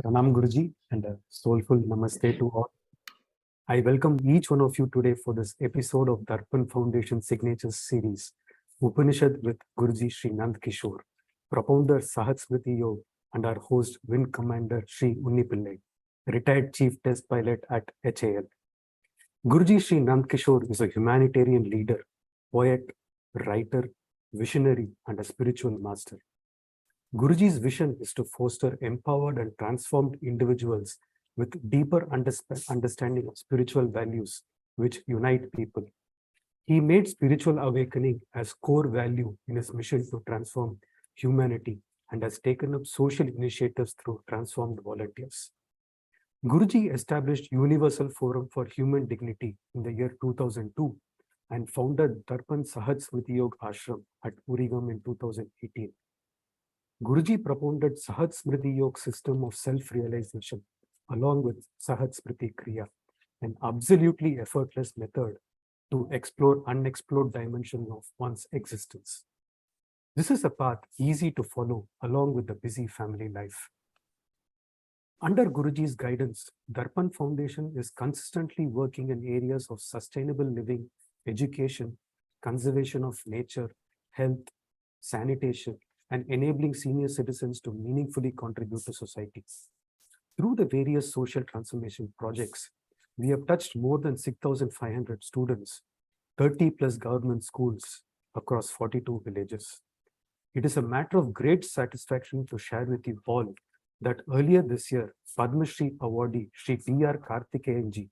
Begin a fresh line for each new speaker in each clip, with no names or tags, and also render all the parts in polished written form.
Pranam Guruji and a soulful namaste to all. I welcome each one of you today for this episode of Darpan Foundation Signatures series, Upanishad with Guruji Shri Nandkishore, Propounder Sahaj Smriti Yog, and our host, Wing Commander Shri Unni Pillai, retired Chief Test Pilot at HAL. Guruji Shri Nandkishore is a humanitarian leader, poet, writer, visionary, and a spiritual master. Guruji's vision is to foster empowered and transformed individuals with deeper understanding of spiritual values which unite people. He made spiritual awakening as core value in his mission to transform humanity and has taken up social initiatives through transformed volunteers. Guruji established Universal Forum for Human Dignity in the year 2002 and founded Darpan Sahaj Smriti Yog Ashram at Urigam in 2018. Guruji propounded Sahaj Smriti Yog system of self-realization along with Sahaj Smriti Kriya, an absolutely effortless method to explore unexplored dimension of one's existence. This is a path easy to follow along with the busy family life. Under Guruji's guidance, Darpan Foundation is consistently working in areas of sustainable living, education, conservation of nature, health, sanitation, and enabling senior citizens to meaningfully contribute to society. Through the various social transformation projects, we have touched more than 6,500 students, 30 plus government schools across 42 villages. It is a matter of great satisfaction to share with you all that earlier this year, Padma Shri awardee Shri Dr. Karthikeyanji,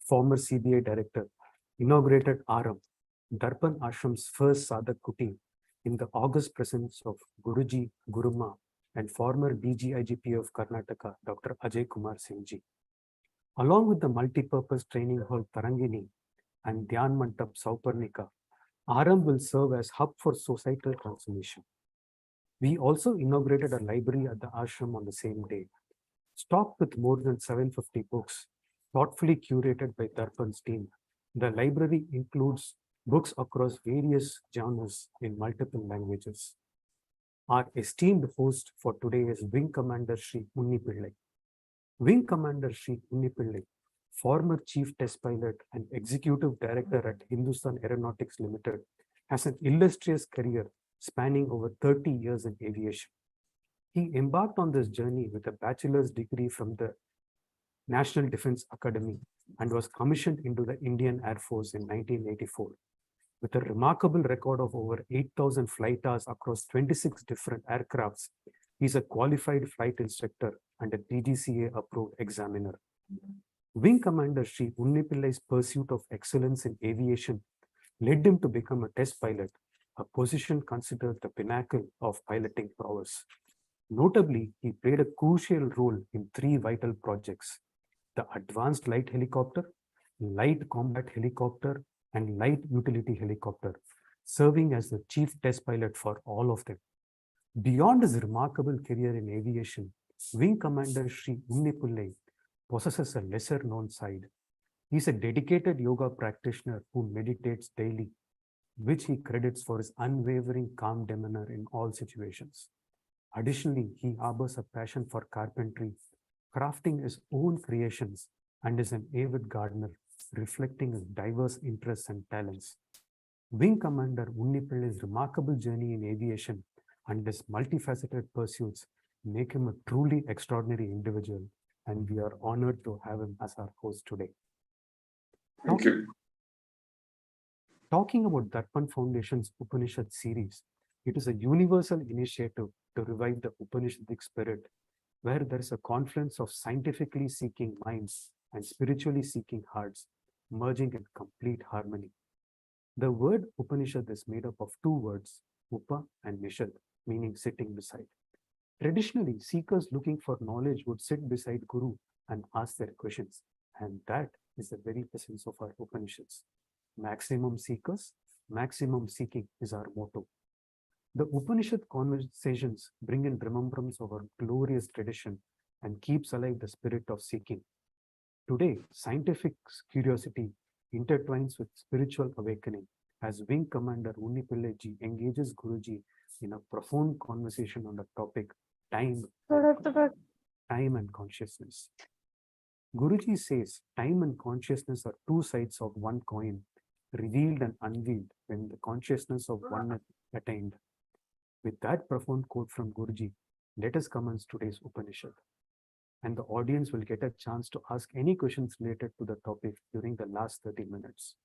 former CBI director, inaugurated Aram, Darpan Ashram's first Sadhak Kuti, in the august presence of Guruji, Guruma, and former DGIGP of Karnataka, Dr. Ajay Kumar Singh ji. Along with the multi-purpose training hall Tarangini and Dhyan Mantap Sauparnika, Aram will serve as hub for societal transformation. We also inaugurated a library at the ashram on the same day, stocked with more than 750 books, thoughtfully curated by Darpan's team. The library includes books across various genres in multiple languages. Our esteemed host for today is Wing Commander Shri Unni Pillai. Wing Commander Shri Unni Pillai, former Chief Test Pilot and Executive Director at Hindustan Aeronautics Limited, has an illustrious career spanning over 30 years in aviation. He embarked on this journey with a bachelor's degree from the National Defense Academy and was commissioned into the Indian Air Force in 1984. With a remarkable record of over 8,000 flight hours across 26 different aircrafts, he is a qualified flight instructor and a DGCA-approved examiner. Wing Commander Shri Unni Pillai's pursuit of excellence in aviation led him to become a test pilot, a position considered the pinnacle of piloting prowess. Notably, he played a crucial role in three vital projects: the Advanced Light Helicopter, Light Combat Helicopter, and Light Utility Helicopter, serving as the chief test pilot for all of them. Beyond his remarkable career in aviation, Wing Commander Shri Unni Pillai possesses a lesser-known side. He is a dedicated yoga practitioner who meditates daily, which he credits for his unwavering calm demeanor in all situations. Additionally, he harbors a passion for carpentry, crafting his own creations, and is an avid gardener, reflecting his diverse interests and talents. Wing Commander Unni Pillai's remarkable journey in aviation and his multifaceted pursuits make him a truly extraordinary individual, and we are honored to have him as our host today.
Thank you.
Talking about Darpan Foundation's Upanishad series, it is a universal initiative to revive the Upanishadic spirit, where there is a confluence of scientifically seeking minds and spiritually seeking hearts, merging in complete harmony. The word Upanishad is made up of two words, Upa and Nishad, meaning sitting beside. Traditionally, seekers looking for knowledge would sit beside Guru and ask their questions, and that is the very essence of our Upanishads. Maximum seekers, maximum seeking is our motto. The Upanishad conversations bring in remembrance of our glorious tradition and keeps alive the spirit of seeking. Today, scientific curiosity intertwines with spiritual awakening as Wing Commander Unni Pillai ji engages Guruji in a profound conversation on the topic time. time and consciousness. Guruji says time and consciousness are two sides of one coin, revealed and unveiled when the consciousness of one is attained. With that profound quote from Guruji, let us commence today's Upanishad. And the audience will get a chance to ask any questions related to the topic during the last 30 minutes.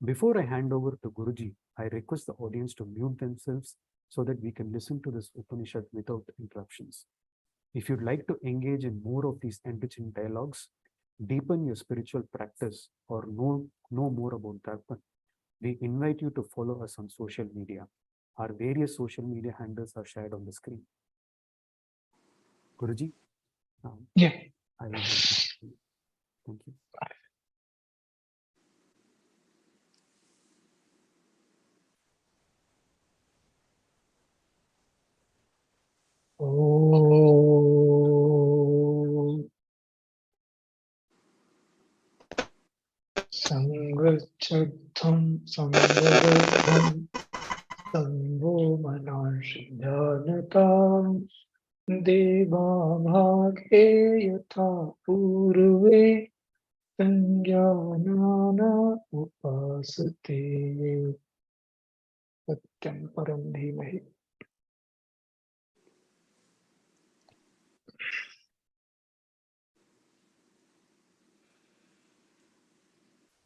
Before I hand over to Guruji, I request the audience to mute themselves so that we can listen to this Upanishad without interruptions. If you'd like to engage in more of these enriching dialogues, deepen your spiritual practice, or know more about Darpan, we invite you to follow us on social media. Our various social media handles are shared on the screen. Guruji?
Yeah.
I will thank you.
Om Sangachadham Samvadham Samvo Manashidhanatam Deva Bhage Yatha Purve Sanjnana Upasate Satyam Param Dhimahi.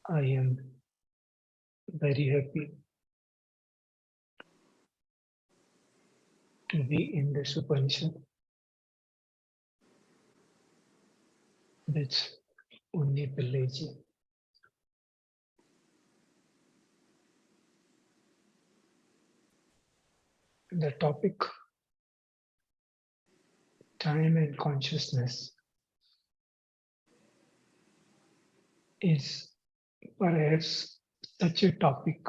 I am very happy to be in this Upanishad with Unni Pillai ji. The topic, time and consciousness, is perhaps such a topic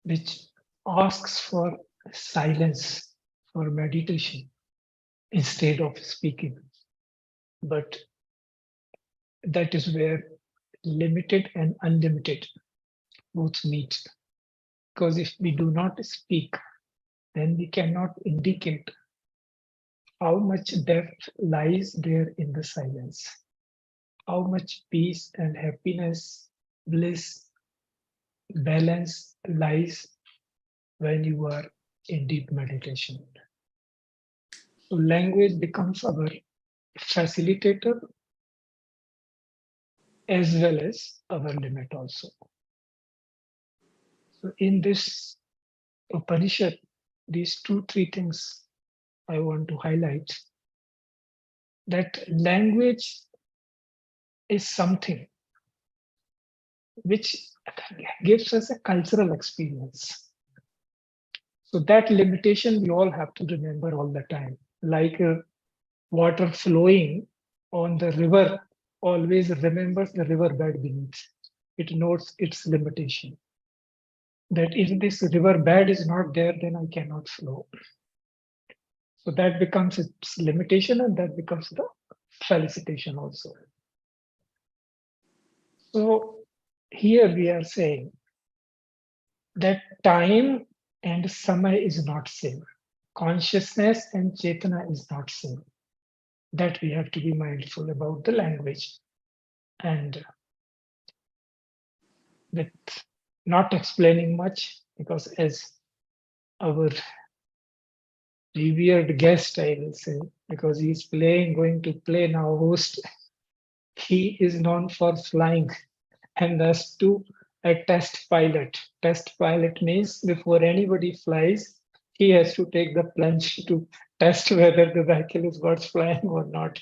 which asks for silence, for meditation instead of speaking. But that is where limited and unlimited both meet. Because if we do not speak, then we cannot indicate how much depth lies there in the silence, how much peace and happiness, bliss, balance lies when you are in deep meditation. So language becomes our facilitator as well as our limit also. So in this Upanishad, these 2-3 things I want to highlight. That language is something which gives us a cultural experience. So that limitation we all have to remember all the time. Like water flowing on the river always remembers the riverbed beneath. It notes its limitation. That if this riverbed is not there, then I cannot flow. So that becomes its limitation, and that becomes the felicitation also. So here we are saying that time and samaya is not same. Consciousness and chetana is not same. That we have to be mindful about the language. And with not explaining much, because as our revered guest, I will say, because he's going to play now host, he is known for flying and thus to a test pilot. Test pilot means before anybody flies, he has to take the plunge to test whether the vehicle is worth flying or not.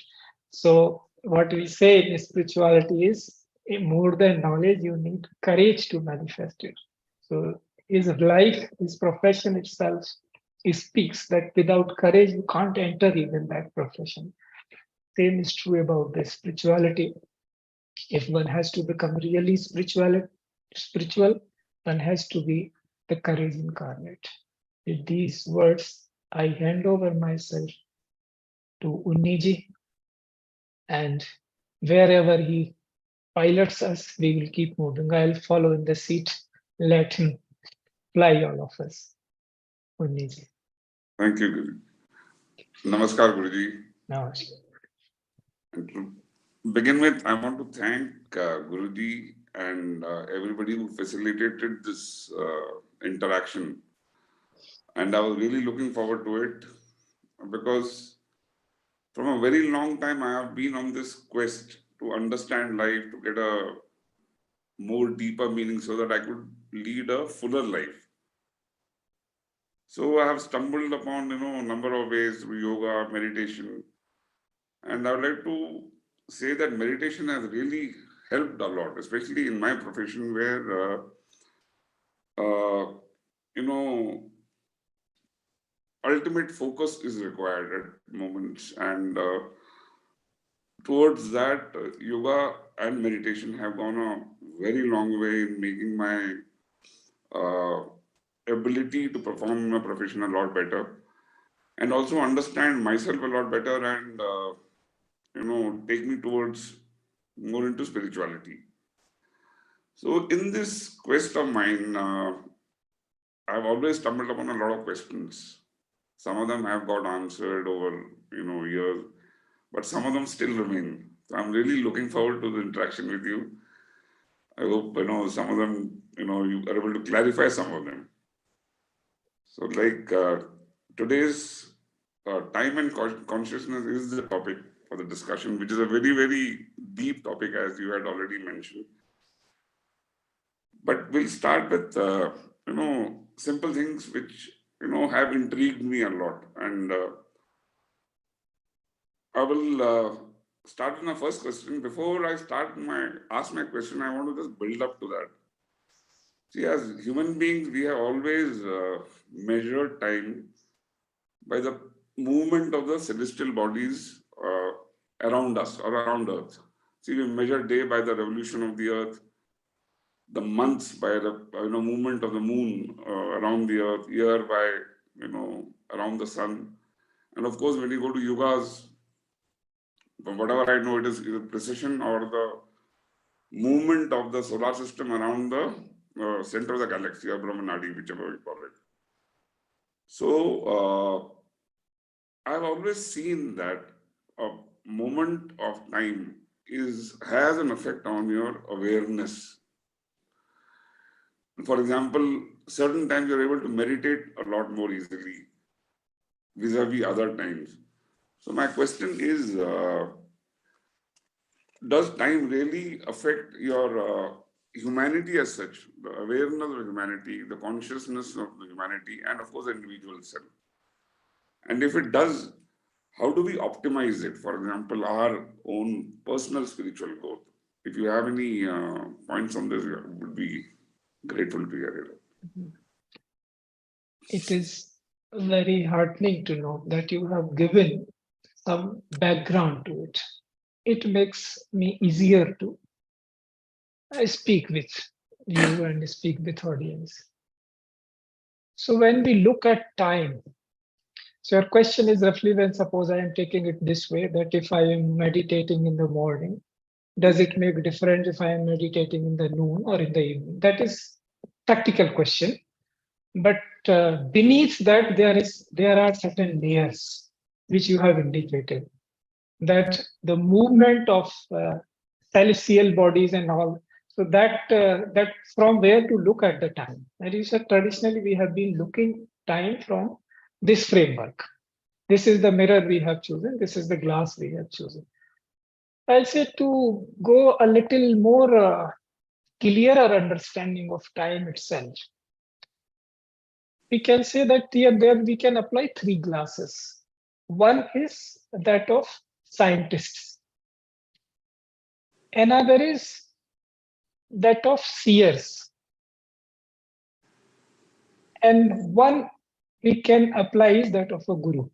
So what we say in spirituality is, more than knowledge, you need courage to manifest it. So his life, his profession itself, it speaks that without courage, you can't enter even that profession. Same is true about this spirituality. If one has to become really spiritual, one has to be the courage incarnate. With these words, I hand over myself to Unniji, and wherever he pilots us, we will keep moving. I'll follow in the seat. Let him fly all of us. Unniji.
Thank you, Guru. Namaskar, Guruji.
Namaste.
And to begin with, I want to thank Guruji and everybody who facilitated this interaction. And I was really looking forward to it because from a very long time, I have been on this quest to understand life, to get a more deeper meaning so that I could lead a fuller life. So I have stumbled upon, a number of ways through yoga, meditation. And I would like to say that meditation has really helped a lot, especially in my profession where, ultimate focus is required at moments. And towards that, yoga and meditation have gone a very long way in making my ability to perform in my profession a lot better and also understand myself a lot better and, take me towards more into spirituality. So in this quest of mine, I've always stumbled upon a lot of questions. Some of them have got answered over, years, but some of them still remain. So I'm really looking forward to the interaction with you. I hope, some of them, you are able to clarify some of them. So like today's time and consciousness is the topic for the discussion, which is a very, very deep topic, as you had already mentioned. But we'll start with, simple things which, have intrigued me a lot. And I will start with my first question. Before I ask my question, I want to just build up to that. See, as human beings, we have always measured time by the movement of the celestial bodies around us or around Earth. See, we measure day by the revolution of the Earth, the months by the movement of the moon around the Earth, year by around the sun, and of course, when you go to yogas, from whatever I know, it is either precision or the movement of the solar system around the center of the galaxy or Brahmanadi, whichever we call it. So I've always seen that a moment of time has an effect on your awareness. For example, certain times you're able to meditate a lot more easily vis-a-vis other times. So my question is, does time really affect your humanity as such, the awareness of humanity, the consciousness of the humanity, and of course the individual self? And if it does, how do we optimize it? For example, our own personal spiritual growth. If you have any points on this, I would be grateful to hear it.
It is very heartening to know that you have given some background to it. It makes me easier to speak with you and speak with audience. So when we look at time, so your question is roughly, when suppose I am taking it this way, that if I am meditating in the morning, does it make a difference if I am meditating in the noon or in the evening? That is practical question. But beneath that, there are certain layers which you have indicated, that the movement of celestial bodies and all. So that from where to look at the time. And you said traditionally we have been looking time from this framework. This is the mirror we have chosen. This is the glass we have chosen. I'll say to go a little more clearer understanding of time itself. We can say that there we can apply three glasses. One is that of scientists. Another is that of seers. And one we can apply is that of a guru.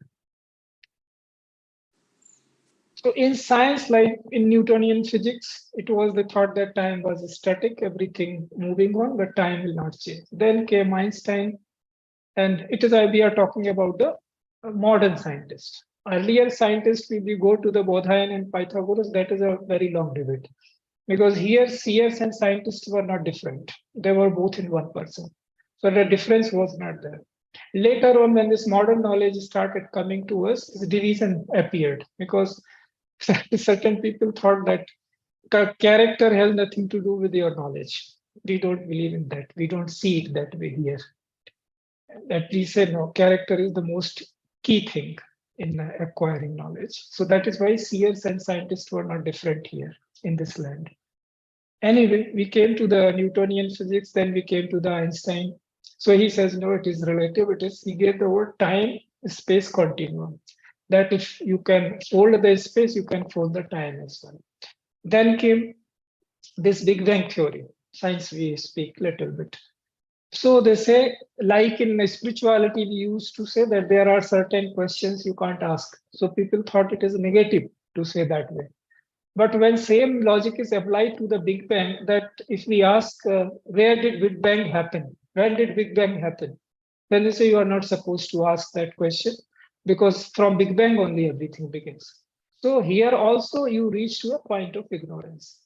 So in science, like in Newtonian physics, it was the thought that time was static, everything moving on, but time will not change. Then came Einstein, and we are talking about the modern scientist. Earlier scientists, if you go to the Bodhayan and Pythagoras, that is a very long debate. Because here seers and scientists were not different. They were both in one person. So the difference was not there. Later on, when this modern knowledge started coming to us, the division appeared because certain people thought that character has nothing to do with your knowledge. We don't believe in that. We don't see it that way here. That we say no, character is the most key thing in acquiring knowledge. So that is why seers and scientists were not different here in this land. Anyway, we came to the Newtonian physics, then we came to the Einstein. So he says, no, it is relative. He gave the word time, space continuum. That if you can fold the space, you can fold the time as well. Then came this Big Bang theory. Science, we speak little bit. So they say, like in spirituality, we used to say that there are certain questions you can't ask. So people thought it is negative to say that way. But when same logic is applied to the Big Bang, that if we ask, where did Big Bang happen? When did Big Bang happen? Then they say you are not supposed to ask that question because from Big Bang only everything begins. So here also you reach to a point of ignorance.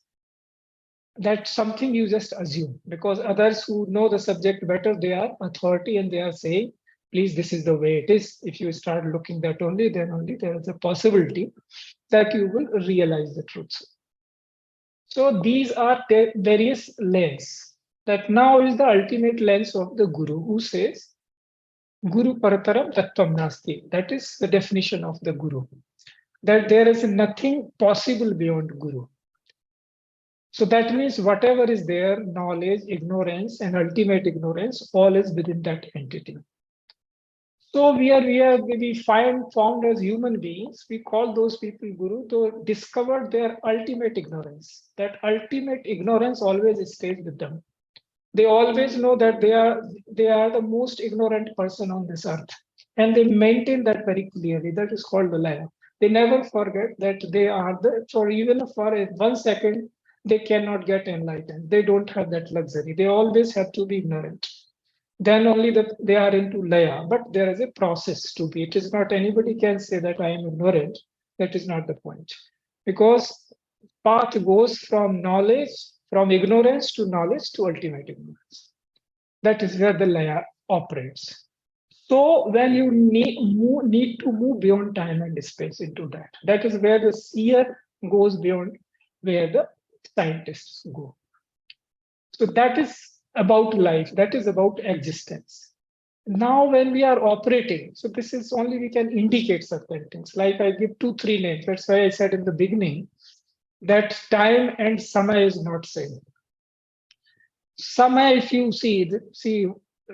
That's something you just assume because others who know the subject better, they are authority and they are saying, please, this is the way it is. If you start looking that only, then only there is a possibility that you will realize the truth. So these are the various lens. That now is the ultimate lens of the Guru who says, Guru Parataram Tattvam Nasti. That is the definition of the Guru. That there is nothing possible beyond Guru. So that means whatever is there, knowledge, ignorance, and ultimate ignorance, all is within that entity. So we found as human beings, we call those people Guru to discover their ultimate ignorance. That ultimate ignorance always stays with them. They always know that they are the most ignorant person on this earth. And they maintain that very clearly. That is called the Laya. They never forget that they are for even for 1 second, they cannot get enlightened. They don't have that luxury. They always have to be ignorant. Then only they are into Laya. But there is a process to be. It is not anybody can say that I am ignorant. That is not the point. Because path goes from knowledge, from ignorance to knowledge to ultimate ignorance. That is where the Laya operates. So when you need to move beyond time and space into that, that is where the seer goes beyond where the scientists go. So that is about life, that is about existence. Now when we are operating, so this is only we can indicate certain things. Like I give 2-3 names. That's why I said in the beginning that time and Samay is not same. Samay, if you see,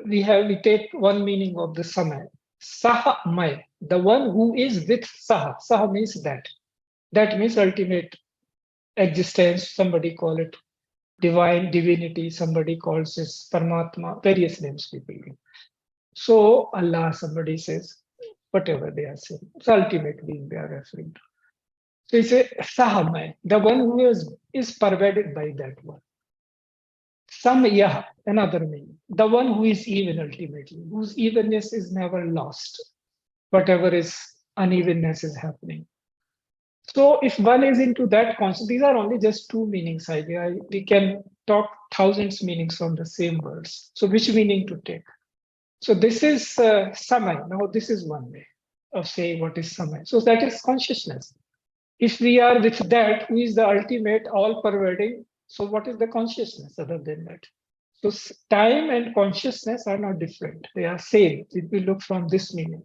we take one meaning of the Samay. Saha May, the one who is with Saha. Saha means that. That means ultimate existence. Somebody call it divine, divinity. Somebody calls it Paramatma. Various names people give. So Allah, somebody says, whatever they are saying. It's ultimate being they are referring to. So he says Saha May, the one who is pervaded by that one. Samyah, another meaning, the one who is even ultimately, whose evenness is never lost, whatever is unevenness is happening. So if one is into that concept, these are only just 2 meanings. We can talk thousands meanings from the same words. So which meaning to take? So this is Samay. Now this is one way of saying what is Samay. So that is consciousness. If we are with that, who is the ultimate, all-pervading, so what is the consciousness other than that? So time and consciousness are not different. They are same if we look from this meaning.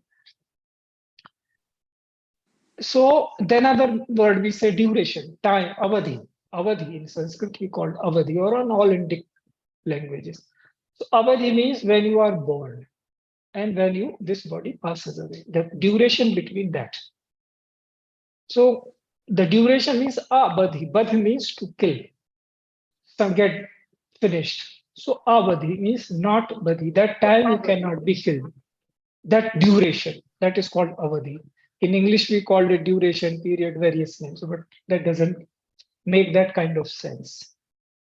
So then another word we say duration, time, avadhi. Avadhi in Sanskrit we call avadhi or on all Indic languages. So avadhi means when you are born and when this body passes away. The duration between that. So the duration means abadhi. Badhi means to kill. Some get finished. So avadhi means not badhi. That time you cannot be killed. That duration, that is called avadhi. In English, we call it duration, period, various names, but that doesn't make that kind of sense.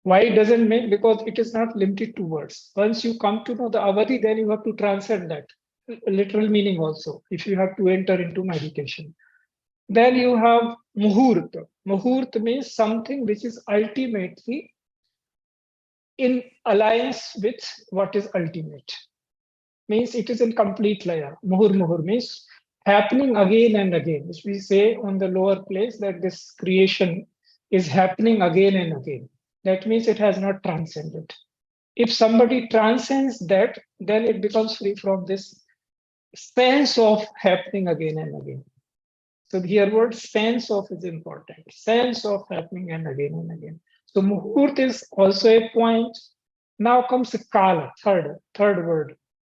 Why it doesn't make? Because it is not limited to words. Once you come to know the avadhi, then you have to transcend that. Literal meaning also, if you have to enter into meditation. Then you have muhurta. Muhurta means something which is ultimately in alliance with what is ultimate. means it is in complete laya. Muhur muhur means happening again and again, which we say on the lower place that this creation is happening again and again. That means it has not transcended. If somebody transcends that, then it becomes free from this sense of happening again and again. So here word sense of is important. Sense of happening and again. So muhurt is also a point. Now comes kala, third word.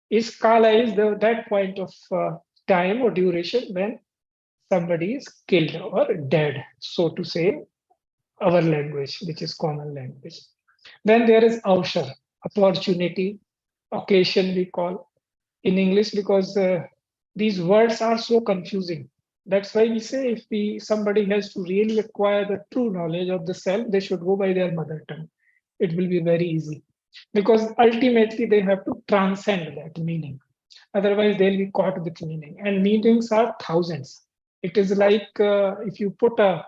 Is kala is that point of time or duration when somebody is killed or dead, so to say, our language, which is common language. Then there is avshar, opportunity, occasion we call in English because these words are so confusing. That's why we say if somebody has to really acquire the true knowledge of the self, they should go by their mother tongue. It will be very easy because ultimately they have to transcend that meaning. Otherwise, they'll be caught with meaning, and meanings are thousands. It is like if you put a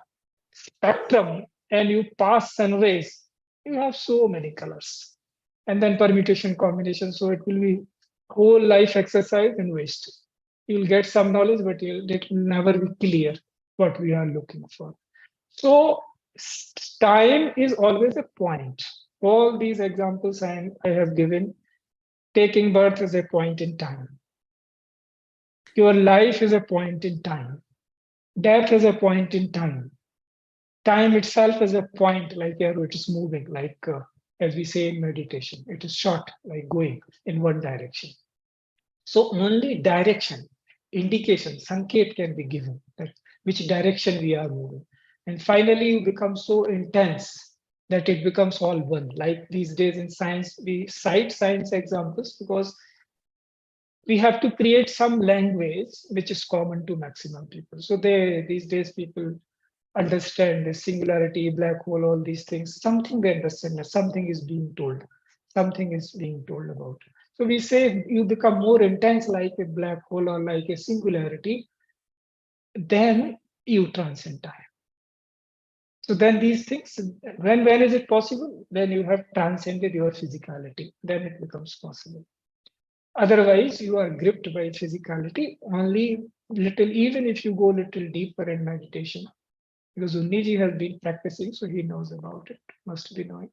spectrum and you pass sun rays, you have so many colors, and then permutation combination. So it will be whole life exercise and waste. You'll get some knowledge, but it will never be clear what we are looking for. So time is always a point. All these examples I have given, taking birth is a point in time. Your life is a point in time. Death is a point in time. Time itself is a point, like arrow, it is moving, like as we say in meditation, it is short, like going in one direction. So only direction, indication, sanket can be given, that which direction we are moving. And finally, you become so intense that it becomes all one. Like these days in science, we cite science examples because we have to create some language which is common to maximum people. So these days people understand the singularity, black hole, all these things. Something they understand, something is being told, something is being told about. So we say you become more intense like a black hole or like a singularity, then you transcend time. So then these things, when is it possible? When you have transcended your physicality, then it becomes possible. Otherwise, you are gripped by physicality only little, even if you go little deeper in meditation, because Unniji has been practicing, so he knows about it, must be knowing.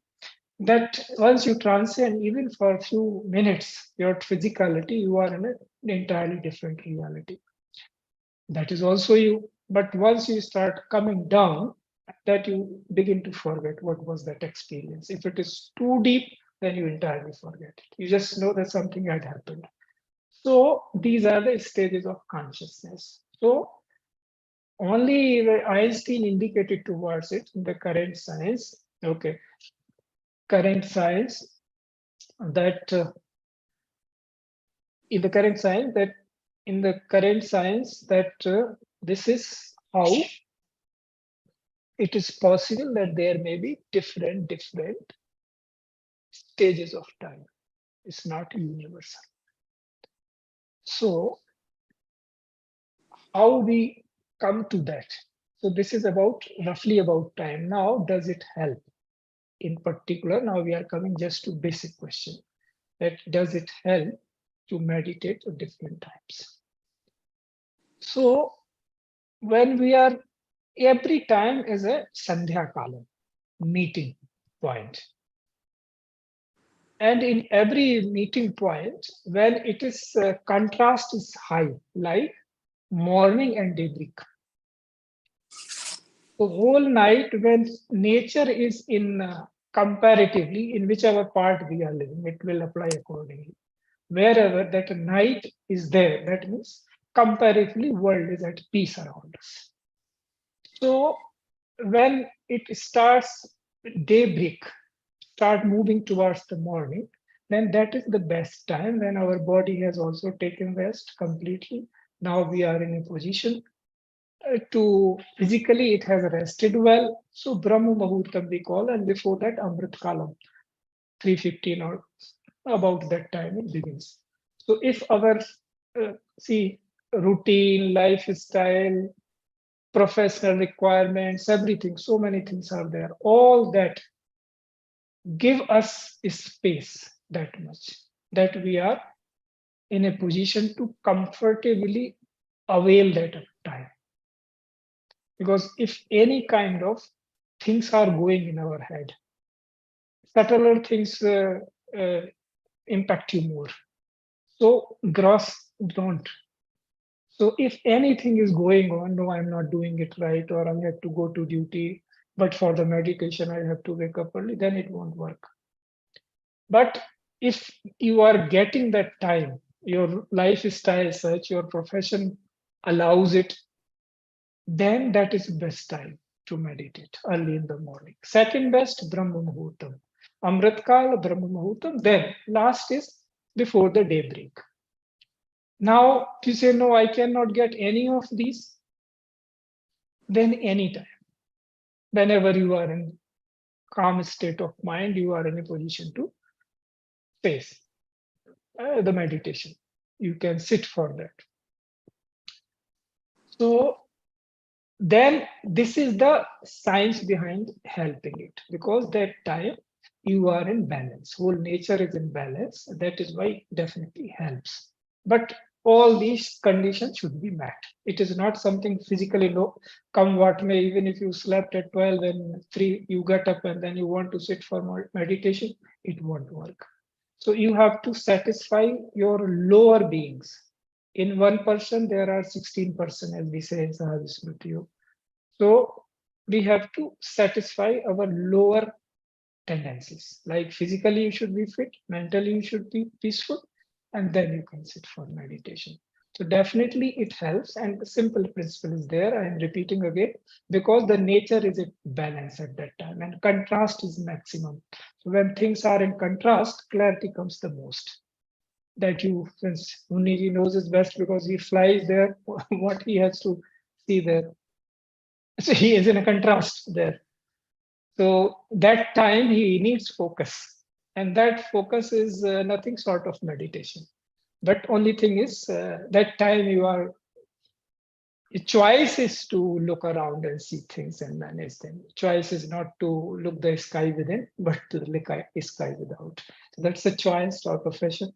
That once you transcend, even for a few minutes, your physicality, you are in an entirely different reality. That is also you. But once you start coming down, that you begin to forget what was that experience. If it is too deep, then you entirely forget it. You just know that something had happened. So these are the stages of consciousness. So only Einstein indicated towards it in the current science. Okay, current science that in the current science that this is how it is possible that there may be different stages of time. It's not universal. So how we come to that? So this is roughly about time. Now, does it help? In particular, now we are coming just to basic question, that does it help to meditate at different times? So when we are, every time is a Sandhya Kala, meeting point. And in every meeting point, when it is contrast is high, like morning and daybreak. The whole night when nature is in comparatively, in whichever part we are living, it will apply accordingly. Wherever that night is there, that means comparatively world is at peace around us. So when it starts daybreak, start moving towards the morning, then that is the best time when our body has also taken rest completely. Now we are in a position to physically it has rested well. So Brahma Muhurtam we call, and before that Amrit Kalam, 3:15 or about that time it begins. So if our routine, lifestyle, professional requirements, everything, so many things are there. All that give us space that much that we are in a position to comfortably avail that time. Because if any kind of things are going in our head, subtler things uh, impact you more. So gross don't. So if anything is going on, no, I'm not doing it right, or I have to go to duty, but for the meditation, I have to wake up early, then it won't work. But if you are getting that time, your lifestyle such, your profession allows it, then that is best time to meditate early in the morning. Second best, Brahma Muhurtam. Amritkal, Brahma Muhurtam. Then last is before the daybreak. Now, if you say, no, I cannot get any of these, then anytime, whenever you are in calm state of mind, you are in a position to face the meditation. You can sit for that. So then this is the science behind helping it, because that time you are in balance, whole nature is in balance. That is why it definitely helps. But all these conditions should be met. It is not something physically low, come what may. Even if you slept at 12 and 3, you get up and then you want to sit for meditation, it won't work. So you have to satisfy your lower beings. In one person, there are 16%, as we say in Sahaj Smriti Yog. So we have to satisfy our lower tendencies. Like physically, you should be fit, mentally, you should be peaceful, and then you can sit for meditation. So definitely it helps. And the simple principle is there. I am repeating again, because the nature is in balance at that time and contrast is maximum. So when things are in contrast, clarity comes the most. That you, since Unni knows is best because he flies there, what he has to see there. So he is in a contrast there. So that time he needs focus. And that focus is nothing short of meditation. But only thing is that time you are, the choice is to look around and see things and manage them. Choice is not to look the sky within, but to look at sky without. So that's a choice or profession.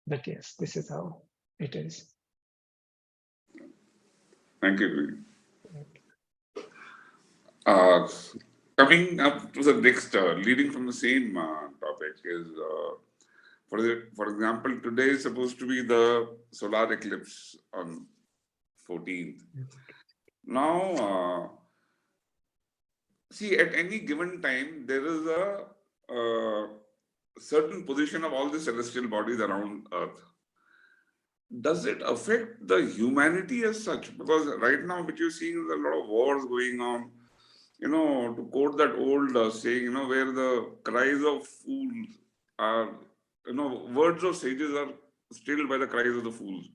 But yes, this is how it is.
Thank you. Coming up to the next, leading from the same topic is, for example, today is supposed to be the solar eclipse on 14th. Now, see, at any given time, there is a certain position of all the celestial bodies around Earth. Does it affect the humanity as such? Because right now, what you're seeing is a lot of wars going on. You know, to quote that old saying, you know, where the cries of fools are, you know, words of sages are stilled by the cries of the fools.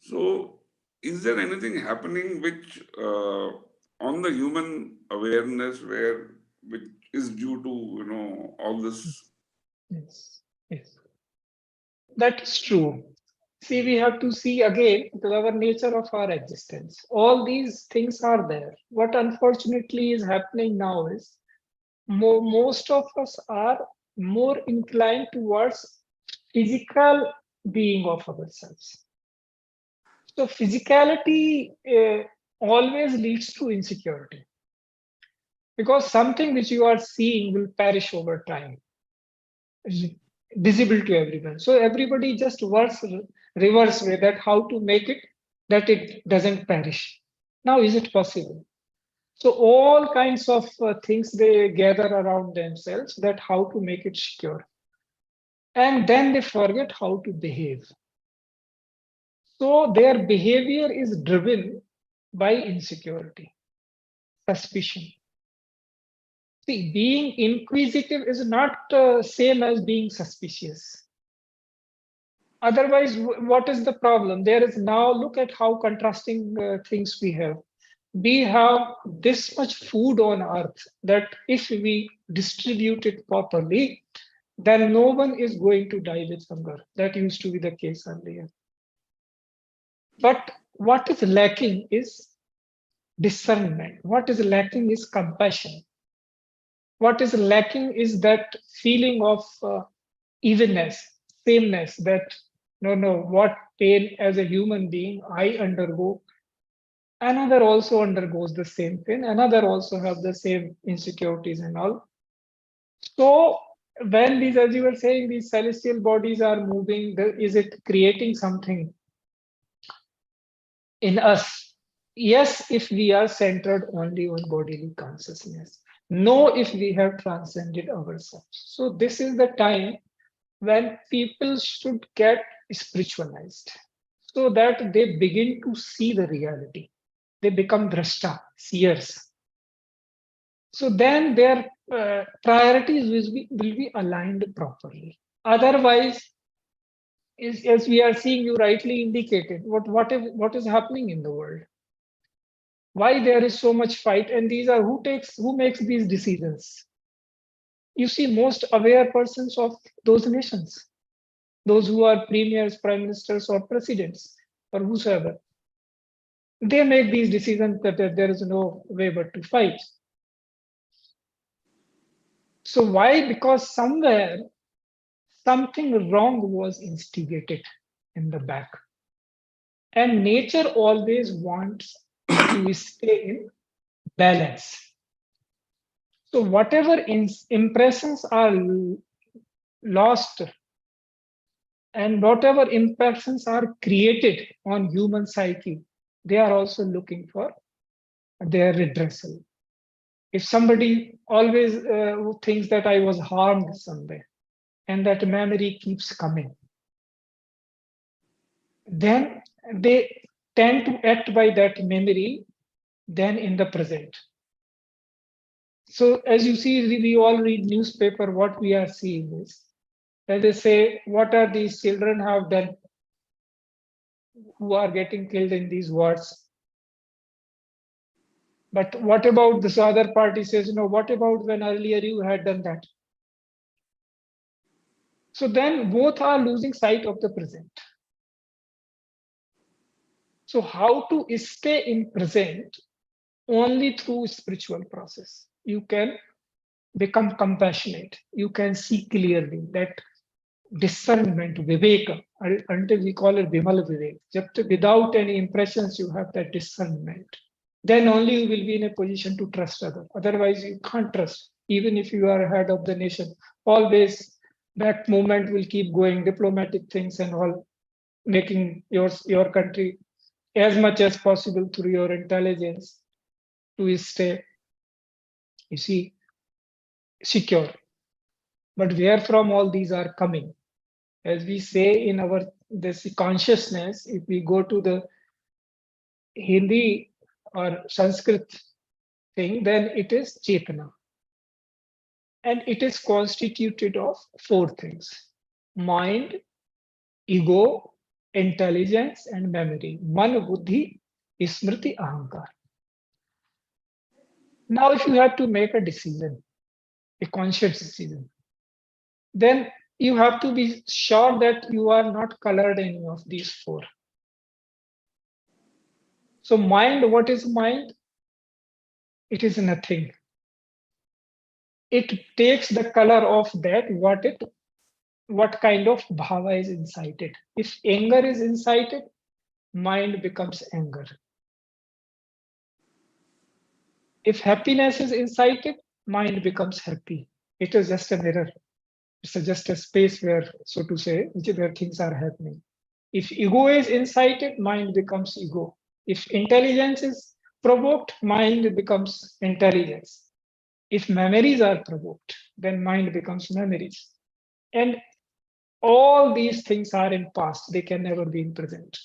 So, is there anything happening which on the human awareness which is due to, you know, all this?
Yes, yes. That is true. See, we have to see again our nature of our existence. All these things are there. What unfortunately is happening now is most of us are more inclined towards physical being of ourselves. So physicality always leads to insecurity, because something which you are seeing will perish over time. It's visible to everyone. So everybody just works reverse way, that how to make it that it doesn't perish. Now, is it possible? So all kinds of things they gather around themselves, that how to make it secure. And then they forget how to behave. So their behavior is driven by insecurity, suspicion. See, being inquisitive is not same as being suspicious. Otherwise, what is the problem? There is now, look at how contrasting things we have. We have this much food on earth that if we distribute it properly, then no one is going to die with hunger. That used to be the case earlier. But what is lacking is discernment. What is lacking is compassion. What is lacking is that feeling of evenness, sameness, that No, what pain as a human being I undergo, another also undergoes the same pain, another also have the same insecurities and all. So when these, as you were saying, these celestial bodies are moving, is it creating something in us? Yes, if we are centered only on bodily consciousness. No, if we have transcended ourselves. So this is the time when people should get spiritualized so that they begin to see the reality. They become drashta, seers. So then their priorities will be aligned properly. Otherwise, as we are seeing, you rightly indicated, what is happening in the world? Why there is so much fight? And these are who makes these decisions? You see, most aware persons of those nations, those who are premiers, prime ministers, or presidents, or whosoever, they make these decisions that there is no way but to fight. So why? Because somewhere something wrong was instigated in the back. And nature always wants to stay in balance. So whatever impressions are lost and whatever impressions are created on human psyche, they are also looking for their redressal. If somebody always thinks that I was harmed somewhere and that memory keeps coming, then they tend to act by that memory then in the present. So as you see, we all read newspaper, what we are seeing is that they say, what are these children have done who are getting killed in these wars? But what about this other party says, what about when earlier you had done that? So then both are losing sight of the present. So how to stay in present? Only through spiritual process. You can become compassionate. You can see clearly that discernment, viveka, until we call it Vimal Vivek. Without any impressions, you have that discernment. Then only you will be in a position to trust others. Otherwise, you can't trust. Even if you are head of the nation, always that movement will keep going, diplomatic things and all, making your country as much as possible through your intelligence to stay, you see, secure. But where from all these are coming? As we say in our this consciousness, if we go to the Hindi or Sanskrit thing, then it is Chetana. And it is constituted of four things: mind, ego, intelligence, and memory. Man, buddhi, smriti, ahankar. Now, if you have to make a decision, a conscious decision, then you have to be sure that you are not colored any of these four. So mind, what is mind? It is nothing. It takes the color of that, what kind of bhava is incited. If anger is incited, mind becomes anger. If happiness is incited, mind becomes happy. It is just a mirror. It's just a space where, so to say, where things are happening. If ego is incited, mind becomes ego. If intelligence is provoked, mind becomes intelligence. If memories are provoked, then mind becomes memories. And all these things are in past, they can never be in present.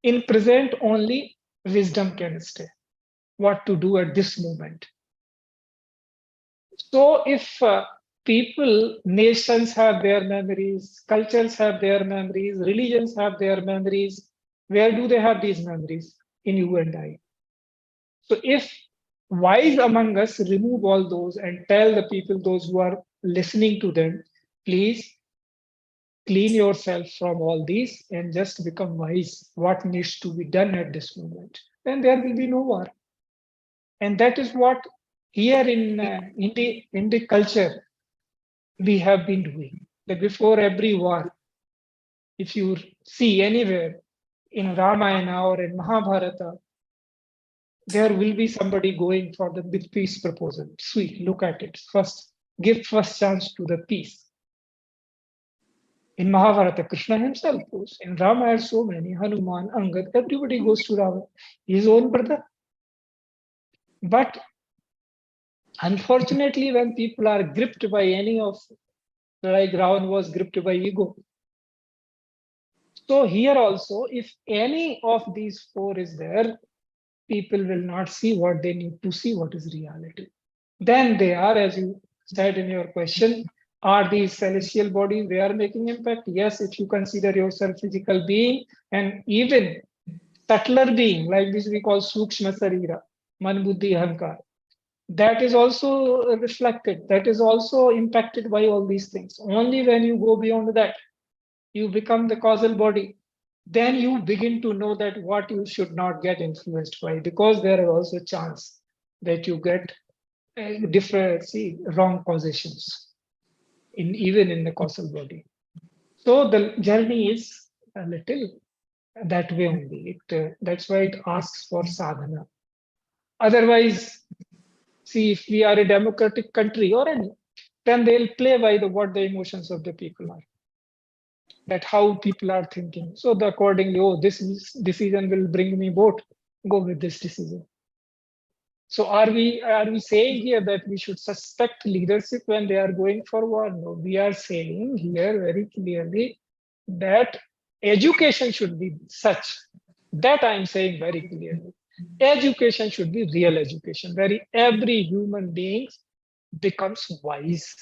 In present, only wisdom can stay. What to do at this moment. So if people, nations have their memories, cultures have their memories, religions have their memories, where do they have these memories? In you and I. So if wise among us remove all those and tell the people, those who are listening to them, please clean yourself from all these and just become wise. What needs to be done at this moment? Then there will be no war. And that is what here in Indic culture we have been doing. That before every war, If you see anywhere in Ramayana or in Mahabharata, there will be somebody going for the peace proposal. Sweet, look at it. First, give first chance to the peace. In Mahabharata, Krishna himself goes. In Ramayana, so many, Hanuman, Angad, everybody goes to Ravana, his own brother. But unfortunately, when people are gripped by any of, like Ravan was gripped by ego. So here also, if any of these four is there, people will not see what they need to see, what is reality. Then they are, as you said in your question, are these celestial bodies, they are making impact? Yes, if you consider yourself physical being and even subtler being, like this we call Sukshma Sarira, Man Buddhi Ahankar, that is also reflected, that is also impacted by all these things. Only when you go beyond that, you become the causal body, then you begin to know that what you should not get influenced by, because there is also a chance that you get different, wrong causations in even in the causal body. So the journey is a little that way only. That's why it asks for sadhana. Otherwise, see, if we are a democratic country or any, then they'll play by what the emotions of the people are, that how people are thinking. So the accordingly, oh, this decision will bring me vote, go with this decision. So are we saying here that we should suspect leadership when they are going for war? No, we are saying here very clearly that education should be such. That I'm saying very clearly. Education should be real education, where every human being becomes wise,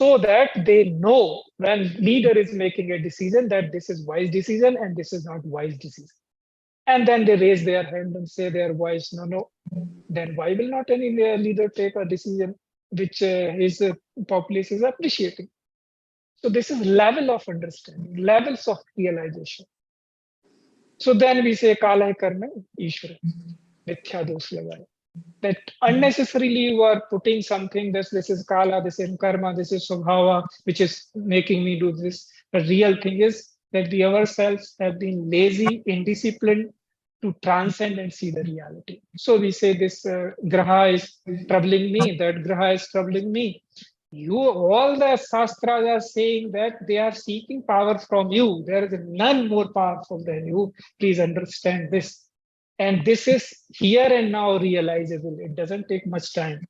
so that they know when leader is making a decision that this is wise decision and this is not wise decision. And then they raise their hand and say they are wise. No. Then why will not any leader take a decision which his populace is appreciating? So this is level of understanding, levels of realization. So then we say kala hai karma ishvara, mithya dos lagaya. That unnecessarily you are putting something, this is kala, this is karma, this is subhava, which is making me do this. The real thing is that we ourselves have been lazy, indisciplined to transcend and see the reality. So we say this graha is troubling me, that graha is troubling me. All the shastras are saying that they are seeking power from you. There is none more powerful than you. Please understand this. And this is here and now realizable. It doesn't take much time.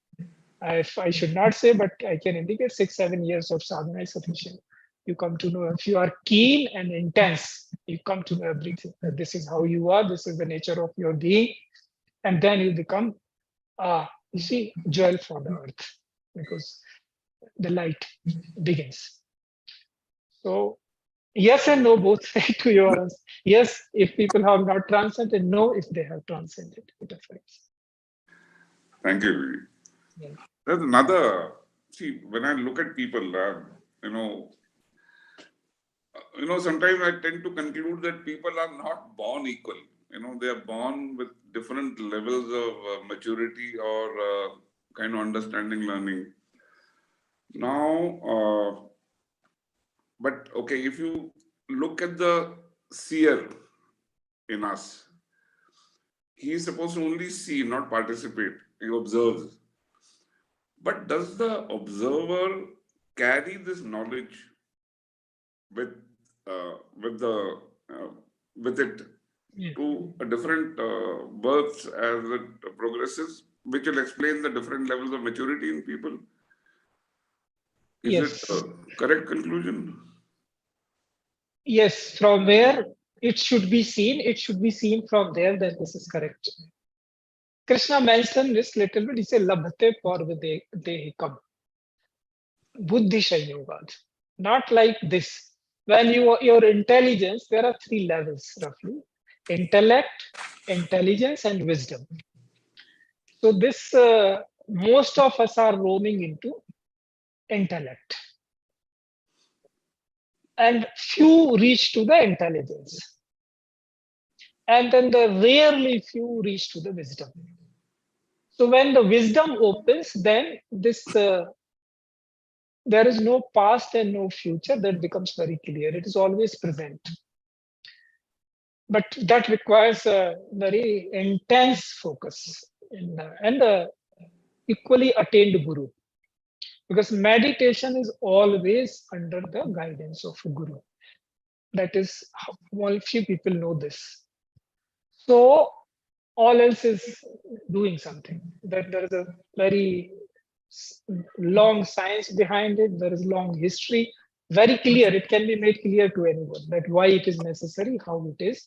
I should not say, but I can indicate 6-7 years of sadhana is sufficient. You come to know, if you are keen and intense, you come to know everything. That this is how you are, this is the nature of your being. And then you become, jewel for the earth, because the light begins. So yes and no, both to your answer. Yes, if people have not transcended. No, if they have transcended. It affects.
Thank you.
Yeah.
There's another. See, when I look at people, sometimes I tend to conclude that people are not born equal. They are born with different levels of maturity or kind of understanding, learning. Now, but okay, if you look at the seer in us, he is supposed to only see, not participate. He observes. But does the observer carry this knowledge with it to a different births as it progresses, which will explain the different levels of maturity in people? Is
Yes.
it a correct conclusion?
Yes, from where it should be seen from there that this is correct. Krishna mentioned this little bit. He said, Labhate Parvadehikam. Buddhi Shayogad. Not like this. When your intelligence, there are 3 levels roughly: intellect, intelligence, and wisdom. So this most of us are roaming into intellect, and few reach to the intelligence, and then the rarely few reach to the wisdom. So when the wisdom opens, then this There is no past and no future. That becomes very clear. It is always present. But that requires a very intense focus and a equally attained guru. Because meditation is always under the guidance of a guru. That is, well, few people know this. So all else is doing something. That there is a very long science behind it. There is long history. Very clear. It can be made clear to anyone that why it is necessary, how it is,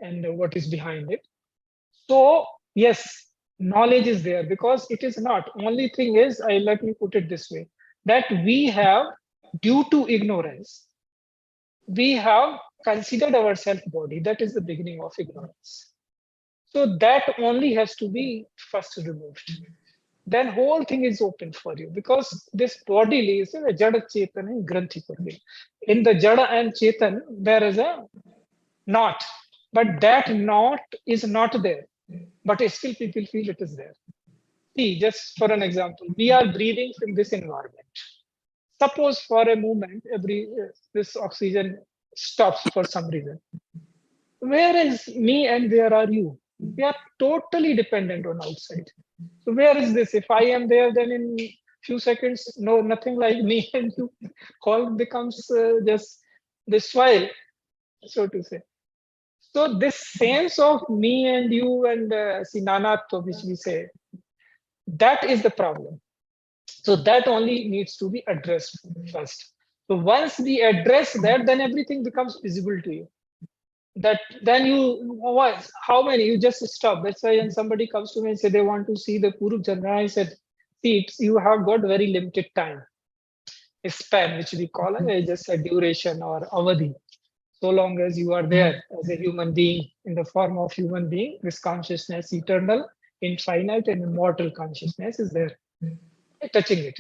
and what is behind it. So yes, knowledge is there because it is not. Only thing is, let me put it this way, that we have, due to ignorance, we have considered ourselves body. That is the beginning of ignorance. So that only has to be first removed. Then whole thing is open for you because this body is a jada chetan and granthi purvi. In the jada and chetan, there is a knot, but that knot is not there. But still people feel it is there. See, just for an example, we are breathing from this environment. Suppose for a moment, this oxygen stops for some reason. Where is me and where are you? We are totally dependent on outside. So where is this? If I am there, then in few seconds, no, nothing like me and you. All becomes just this file, so to say. So this sense of me and you and sinanato, which we say, that is the problem. So that only needs to be addressed first. So once we address that, then everything becomes visible to you. That then you, how many, you just stop. That's why when somebody comes to me and say they want to see the Puruk Chandra, I said, see, you have got very limited time. A span, which we call just a duration or avadhi. So long as you are there as a human being, in the form of human being, this consciousness, eternal, infinite, and immortal consciousness is there, touching it.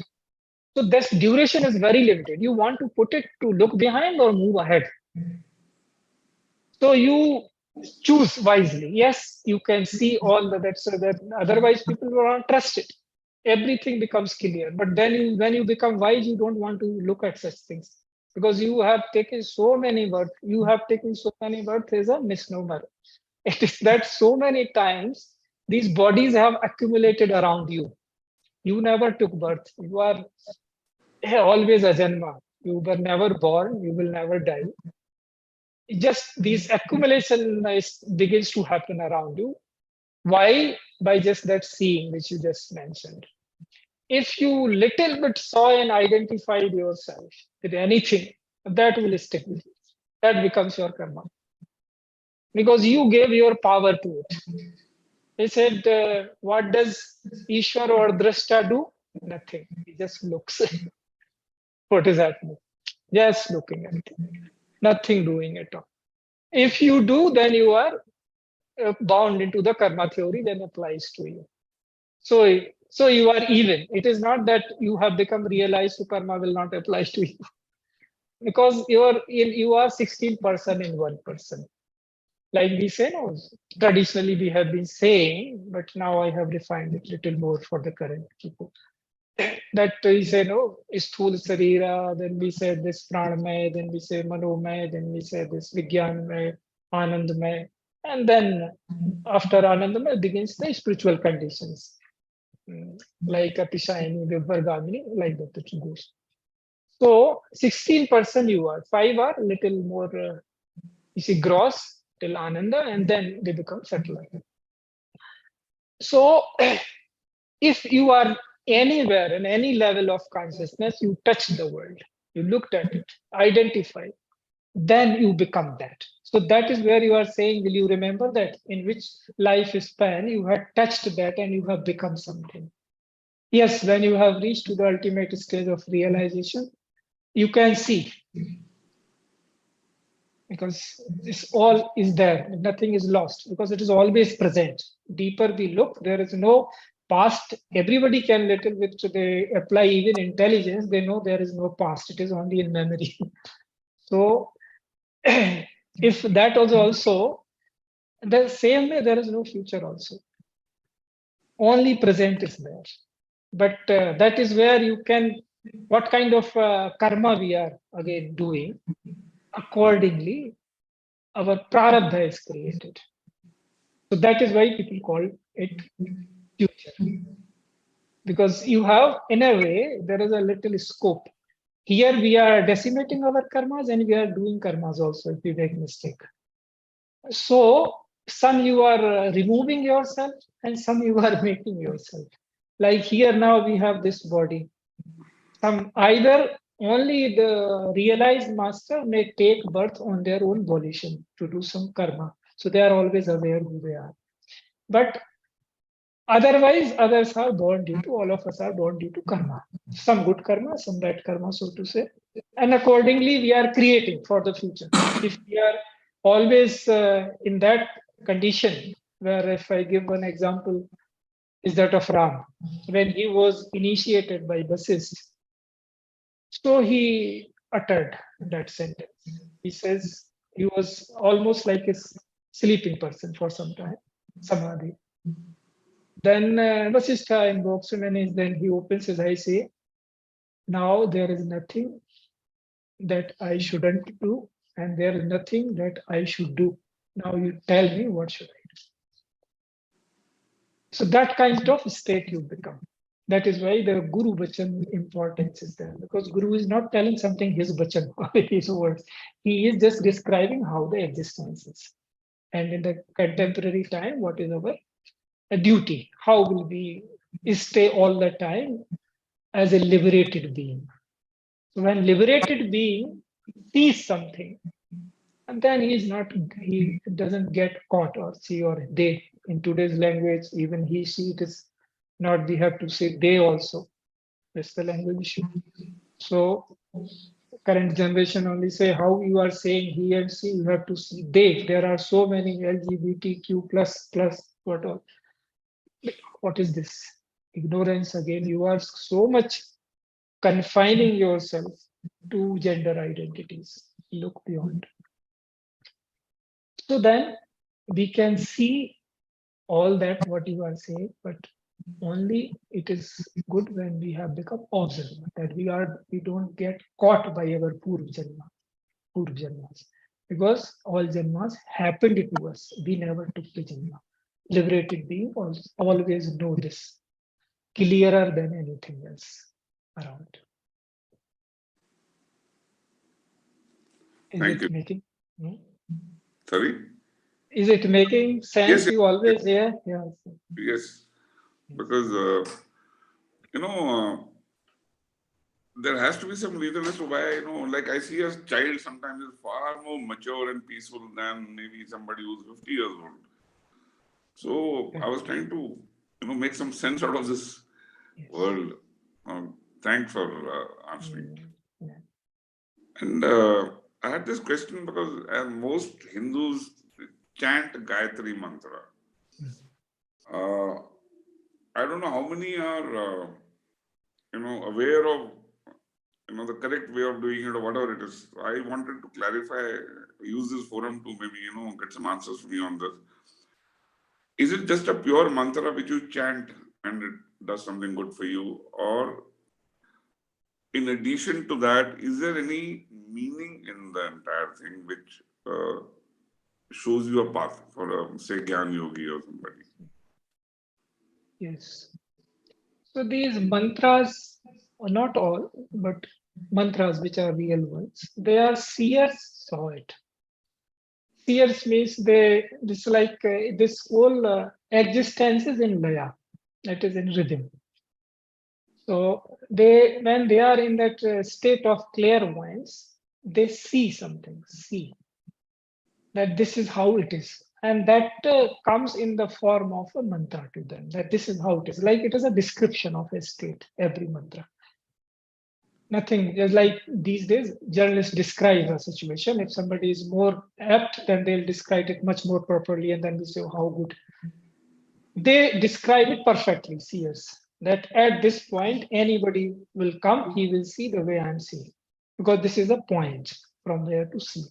So this duration is very limited. You want to put it to look behind or move ahead. So you choose wisely. Yes, you can see all that. Otherwise, people will not trust it. Everything becomes clear. But then when you become wise, you don't want to look at such things because you have taken so many births. You have taken so many births as a misnomer. It is that so many times these bodies have accumulated around you. You never took birth. You are always a janma. You were never born. You will never die. Just these accumulation begins to happen around you. Why? By just that seeing which you just mentioned. If you little bit saw and identified yourself with anything, that will stick with you. That becomes your karma. Because you gave your power to it. He said, what does Ishwar or Drashta do? Nothing. He just looks. What is happening? Just looking at it. Nothing doing at all. If you do, then you are bound into the karma theory, then applies to you. So you are even. It is not that you have become realized, so karma will not apply to you. Because you are 16% in one person. Like we say, no, traditionally we have been saying, but now I have refined it a little more for the current people. That we say, no, Sthul Sarira, then we say this Pranamay, then we say Manomay, then we say this Vigyanmay, Anandmay. And then after Anandmay begins the spiritual conditions. Like Atishayani, Vibhargamini, like that it goes. So 16% you are, 5 are little more, you see, gross till Ananda, and then they become subtler. So if you are anywhere in any level of consciousness, you touch the world, you looked at it, identify, then you become that. So that is where you are saying, will you remember that in which life span you had touched that and you have become something? Yes, when you have reached to the ultimate stage of realization, you can see. Because this all is there, nothing is lost, because it is always present. Deeper we look, there is no past. Everybody can little bit, so they apply even intelligence, they know there is no past, it is only in memory. So if that was also the same way, there is no future also. Only present is there. But that is where you can what kind of karma we are again doing, accordingly, our prarabdha is created. So that is why people call it future. Because you have, in a way, there is a little scope. Here we are decimating our karmas and we are doing karmas also if we make mistake. So some you are removing yourself and some you are making yourself. Like here now we have this body. Some either only the realized master may take birth on their own volition to do some karma. So they are always aware who they are. But otherwise, others are born due to, all of us are born due to karma. Some good karma, some bad karma, so to say. And accordingly, we are creating for the future. If we are always in that condition, where if I give one example, is that of Ram. When he was initiated by Vasist, so he uttered that sentence. He says he was almost like a sleeping person for some time, samadhi. Then Vasistha invokes him and then he opens his eyes, say, now there is nothing that I shouldn't do and there is nothing that I should do. Now you tell me what should I do. So that kind of state you become. That is why the Guru Vachan importance is there, because Guru is not telling something his Vachan or his words. He is just describing how the existence is. And in the contemporary time, what is our duty? How will we stay all the time as a liberated being? So when liberated being sees something, and then he doesn't get caught, or she or they. In today's language, even he, she, it is not, we have to say they also. That's the language issue. So current generation only say how you are saying he and she, you have to see they. There are so many LGBTQ plus what all. What is this? Ignorance again. You are so much confining yourself to gender identities. Look beyond. So then we can see all that what you are saying, but only it is good when we have become observant, that we don't get caught by our purv janmas, because all janmas happened to us. We never took the janma. Liberated being always know this clearer than anything else around. Is
Thank
it
you.
making? No?
Sorry?
Is it making sense?
Yes,
You always hear? Yeah.
yes. Because, there has to be some reason as to why, like I see a child sometimes is far more mature and peaceful than maybe somebody who's 50 years old. So I was trying to, make some sense out of this world. Thanks for answering.
Yeah.
And I had this question because most Hindus chant Gayatri mantra. I don't know how many are, aware of, the correct way of doing it or whatever it is. I wanted to clarify, use this forum to maybe, get some answers from you on this. Is it just a pure mantra which you chant and it does something good for you? Or in addition to that, is there any meaning in the entire thing which shows you a path for, say, Gyan Yogi or somebody?
Yes. So these mantras, or not all, but mantras which are real ones, they are seers saw it. Seers means this whole existence is in laya, that is in rhythm. So when they are in that state of clairvoyance, they see something, that this is how it is. And that comes in the form of a mantra to them, that this is how it is. Like it is a description of a state, every mantra. Nothing is like these days, journalists describe a situation. If somebody is more apt, then they'll describe it much more properly, and then we say, oh, how good. They describe it perfectly, seers, that at this point, anybody will come, he will see the way I'm seeing, because this is a point from there to see.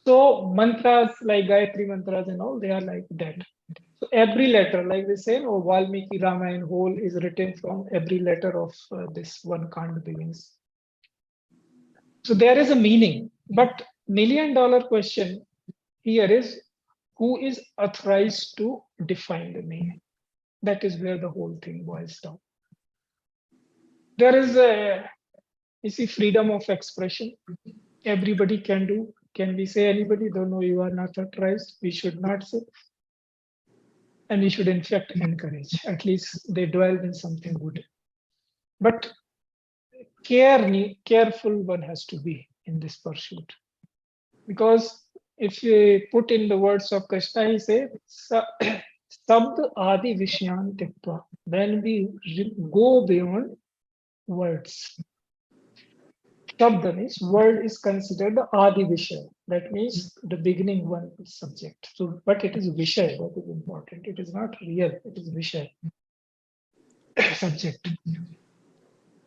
So mantras like Gayatri mantras and all, they are like that. So every letter, like they say, oh, Valmiki Ramayana whole is written from every letter of this one Kand begins. So there is a meaning, but $1 million question here is, who is authorized to define the meaning? That is where the whole thing boils down. There is a, you see, freedom of expression. Everybody can do. Can we say anybody? Don't know, you are not authorized. We should not say. And we should in fact encourage. At least they dwell in something good. But careful one has to be in this pursuit. Because if you put in the words of Krishna, he says, Sabd Adi Vishyan Tikva. When we go beyond words. Shabda means word is considered the Adi Vishaya. That means the beginning one subject. So, but it is Vishaya that is important. It is not real, it is Vishaya subject.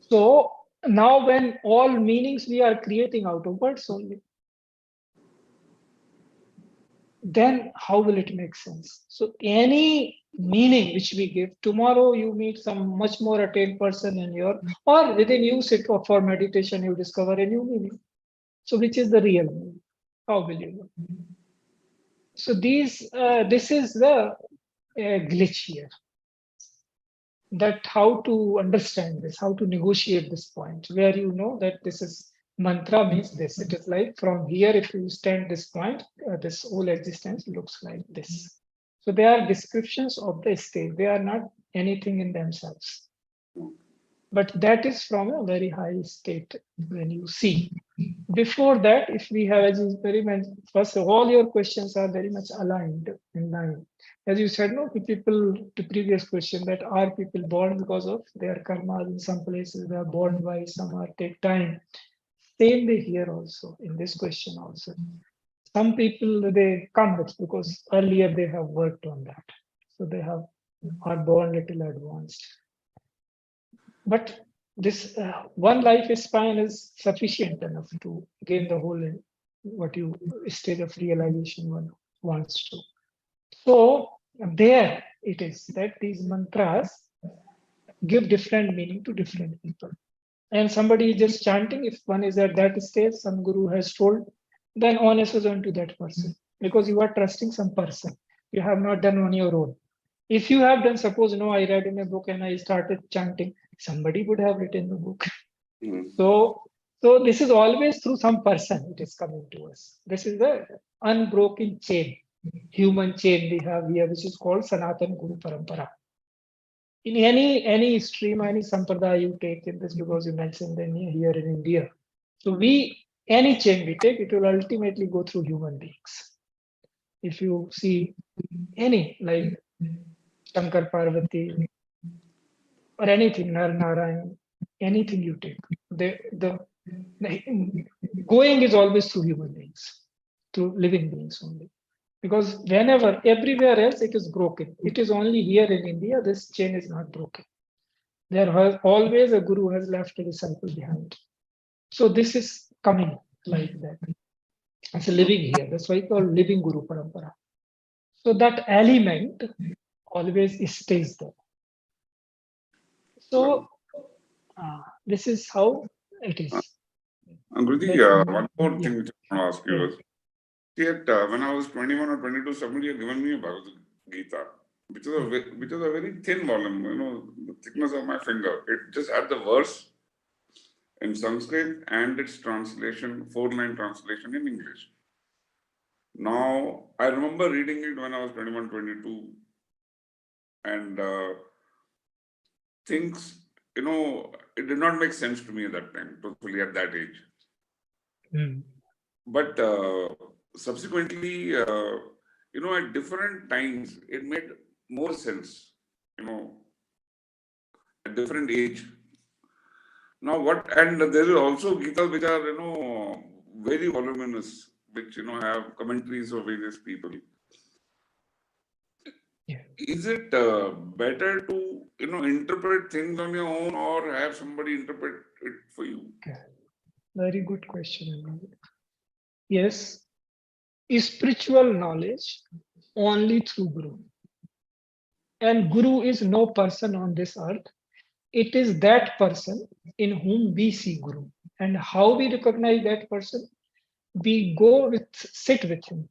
So now when all meanings we are creating out of words only, then how will it make sense? So any meaning which we give, tomorrow you meet some much more attained person in your, or within you sit for meditation, you discover a new meaning. So which is the real meaning? How will you know? So this is the glitch here. That how to understand this, how to negotiate this point, where you know that this is mantra means this. It is like from here, if you stand this point, this whole existence looks like this. So they are descriptions of the state. They are not anything in themselves. But that is from a very high state when you see. Before that, if we have, as you very much, first of all, your questions are very much aligned in line. As you said, no, the previous question, that are people born because of their karma? In some places they are born by, some are take time. Same way here also, in this question also. Some people, they come with because earlier they have worked on that. So they are born little advanced. But this one life span is sufficient enough to gain the whole what you stage of realization one wants to. So there it is that these mantras give different meaning to different people. And somebody is just chanting, if one is at that stage, some guru has told, then honest is on to that person, because you are trusting some person. You have not done on your own. If you have done, suppose, no, I read in a book and I started chanting, somebody would have written the book. So this is always through some person it is coming to us. This is the unbroken chain, human chain we have here, which is called Sanatan Guru Parampara. In any stream, any sampradaya you take in this, because you mentioned them here in India. So any chain we take, it will ultimately go through human beings. If you see any, like Shankar Parvati, or anything, Nar Narayan, anything you take, the going is always through human beings, through living beings only. Because whenever, everywhere else, it is broken. It is only here in India, this chain is not broken. There was always a guru has left a disciple behind. So this is coming like that. It's living here. That's why it's called living Guru Parampara. So that element always stays there. So this is how it is.
Guruji, one more thing which I want to ask you is, when I was 21 or 22, somebody had given me a Bhagavad Gita, which is a very thin volume, the thickness of my finger. It just had the verse in Sanskrit and its translation, 4-line translation in English. Now, I remember reading it when I was 21, 22, and things, it did not make sense to me at that time, totally at that age. But subsequently, at different times, it made more sense, at different age. Now and there is also Gitas which are, very voluminous, which, have commentaries of various people.
Yeah.
Is it better to, interpret things on your own, or have somebody interpret it for you?
Okay. Very good question. Yes, spiritual knowledge only through Guru. And Guru is no person on this earth. It is that person in whom we see Guru. And how we recognize that person? We go with, sit with him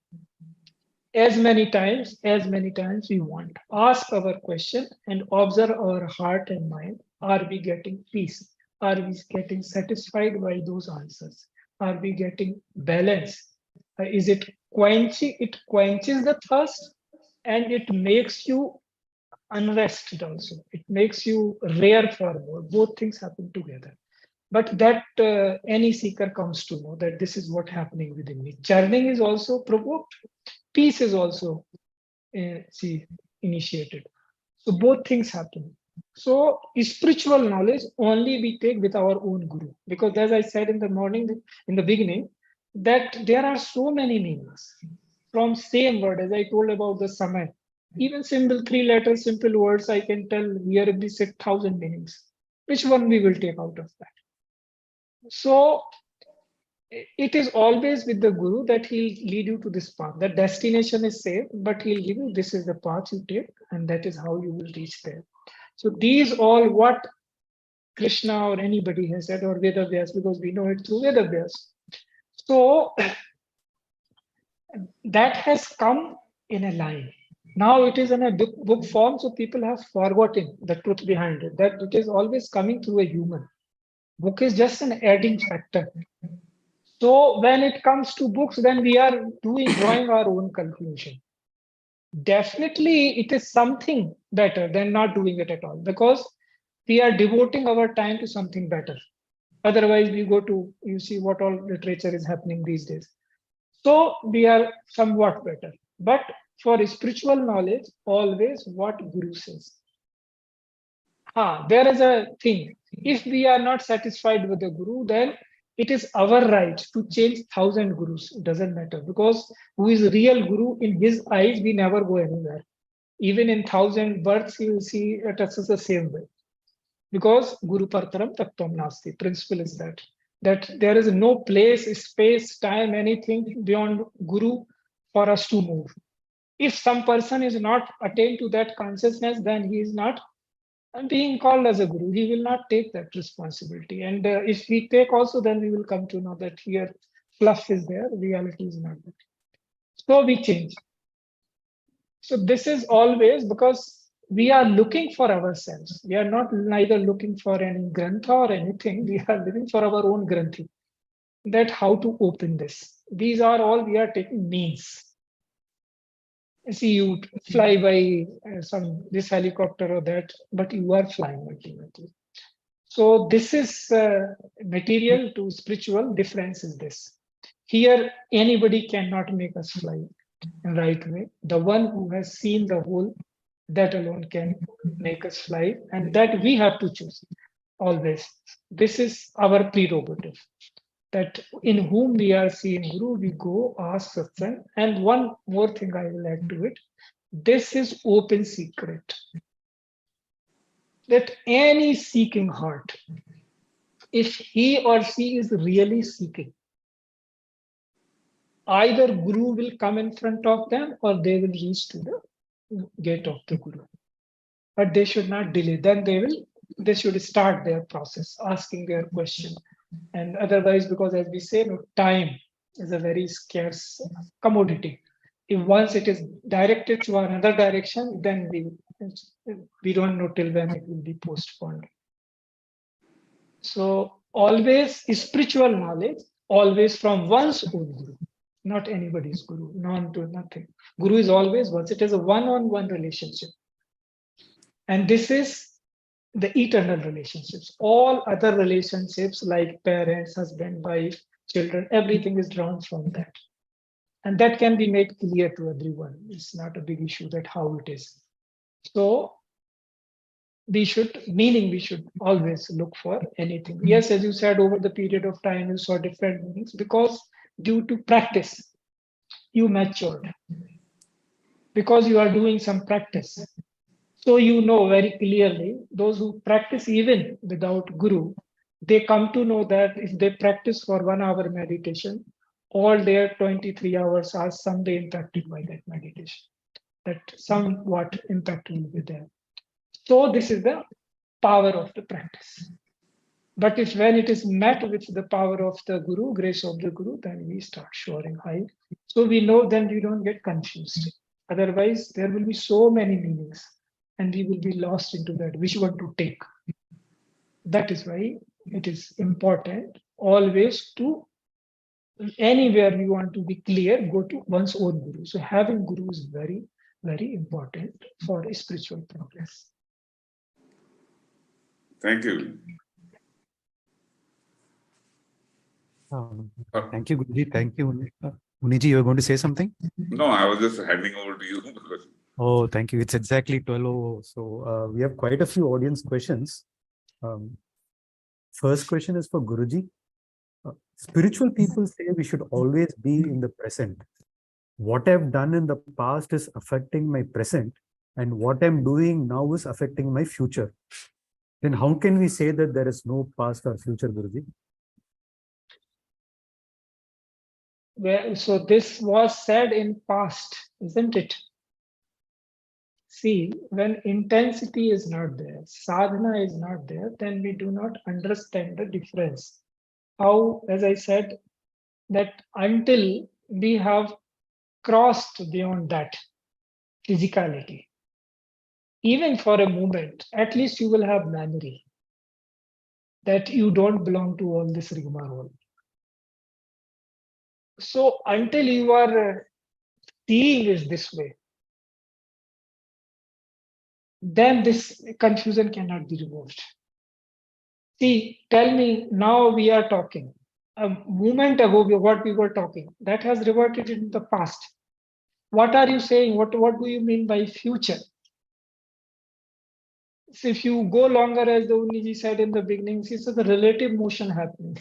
as many times we want. Ask our question and observe our heart and mind. Are we getting peace? Are we getting satisfied by those answers? Are we getting balance? Is it quenching? It quenches the thirst and it makes you unrested also. It makes you rare for more. Both things happen together. But that any seeker comes to know that this is what happening within me. Churning is also provoked. Peace is also initiated. So both things happen. So spiritual knowledge only we take with our own guru, because as I said in the morning, in the beginning, that there are so many meanings from same word. As I told about the samay, even simple 3 letters, simple words, I can tell here if we said 1,000 meanings. Which one we will take out of that? So it is always with the guru that he'll lead you to this path. The destination is safe, but he'll give you this is the path you take, and that is how you will reach there. So these all what Krishna or anybody has said, or Veda Vyas, because we know it through Veda Vyas. So that has come in a line. Now it is in a book form, so people have forgotten the truth behind it, that it is always coming through a human. Book is just an adding factor. So when it comes to books, then we are drawing our own conclusion. Definitely, it is something better than not doing it at all, because we are devoting our time to something better. Otherwise, we go to, you see what all literature is happening these days. So we are somewhat better. But for spiritual knowledge, always what Guru says. There is a thing. If we are not satisfied with the Guru, then it is our right to change 1,000 gurus. It doesn't matter, because who is real Guru, in his eyes, we never go anywhere. Even in 1,000 births, you will see it as the same way. Because Guru Partaram Tattvam Nasti. Principle is that there is no place, space, time, anything beyond Guru for us to move. If some person is not attained to that consciousness, then he is not being called as a guru. He will not take that responsibility. And if we take also, then we will come to know that here fluff is there, reality is not there. So we change. So this is always because we are looking for ourselves. We are not neither looking for any grantha or anything. We are looking for our own granthi. That how to open this. These are all we are taking means. See, you fly by this helicopter or that, but you are flying ultimately. So this is material to spiritual. Difference is this. Here, anybody cannot make us fly in right way. The one who has seen the whole, that alone can make us fly, and that we have to choose always. This is our prerogative. That in whom we are seeing Guru, we go ask satsang. And one more thing I will add to it. This is open secret. That any seeking heart, if he or she is really seeking, either Guru will come in front of them or they will reach to the gate of the Guru. But they should not delay. Then they should start their process, asking their question. And otherwise, because as we say, time is a very scarce commodity. If once it is directed to another direction, then we don't know till when it will be postponed. So always spiritual knowledge, always from one's own Guru, not anybody's Guru, none to nothing. Guru is always once. It is a one-on-one relationship. And this is the eternal relationships. All other relationships like parents, husband, wife, children, everything is drawn from that. And that can be made clear to everyone. It's not a big issue that how it is. So we should always look for anything. Yes, as you said, over the period of time, you saw different meanings because due to practice, you matured. Because you are doing some practice. So you know very clearly, those who practice even without Guru, they come to know that if they practice for 1 hour meditation, all their 23 hours are someday impacted by that meditation. that somewhat impact will be there. So this is the power of the practice. But if when it is met with the power of the Guru, grace of the Guru, then we start soaring high. So we know then we don't get confused. Otherwise, there will be so many meanings and we will be lost into that, which one to take. That is why it is important always to, anywhere we want to be clear, go to one's own Guru. So having Guru is very, very important for spiritual progress.
Thank you.
Thank you, Guruji. Thank you. Unni ji, you were going to say something?
No, I was just handing over to you. Because...
Oh, thank you. It's exactly 12:00. So we have quite a few audience questions. First question is for Guruji. Spiritual people say we should always be in the present. What I've done in the past is affecting my present, and what I'm doing now is affecting my future. Then how can we say that there is no past or future, Guruji?
Well, so this was said in past, isn't it? See, when intensity is not there, sadhana is not there, then we do not understand the difference. How, as I said, that until we have crossed beyond that physicality, even for a moment, at least you will have memory that you don't belong to all this rigmarole. So until you are seeing is this way, then this confusion cannot be removed. See, tell me, now we are talking. A moment ago, what we were talking, that has reverted in the past. What are you saying? What do you mean by future? So if you go longer, as the Unniji said in the beginning, see, so the relative motion happening.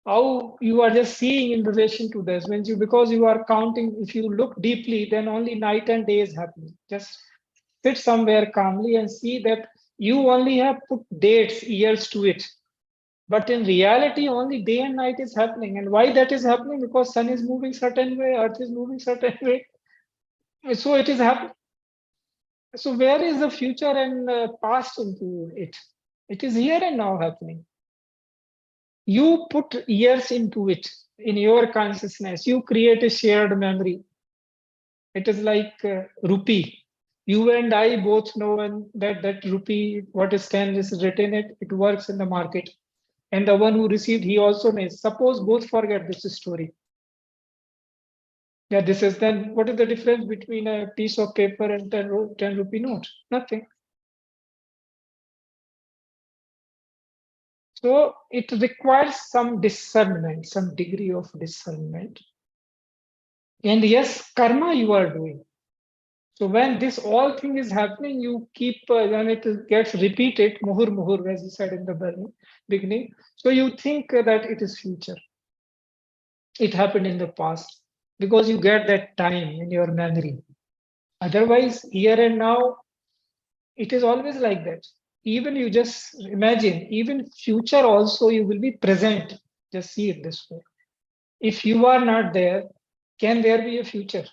How you are just seeing in relation to this, when you, because you are counting, if you look deeply, then only night and day is happening. Just sit somewhere calmly and see that you only have put dates, years to it. But in reality, only day and night is happening. And why that is happening? Because sun is moving certain way, earth is moving certain way. So it is happening. So where is the future and past into it? It is here and now happening. You put years into it in your consciousness. You create a shared memory. It is like rupee. You and I both know that rupee, what is scanned is written it works in the market. And the one who received, he also knows. Suppose both forget this story. Yeah, this is then, what is the difference between a piece of paper and 10 rupee note? Nothing. So it requires some discernment, some degree of discernment. And yes, karma you are doing. So when this all thing is happening, you keep, when it gets repeated, muhur muhur, as you said in the beginning. So you think that it is future. It happened in the past because you get that time in your memory. Otherwise, here and now, it is always like that. Even you just imagine, even future also, you will be present. Just see it this way. If you are not there, can there be a future?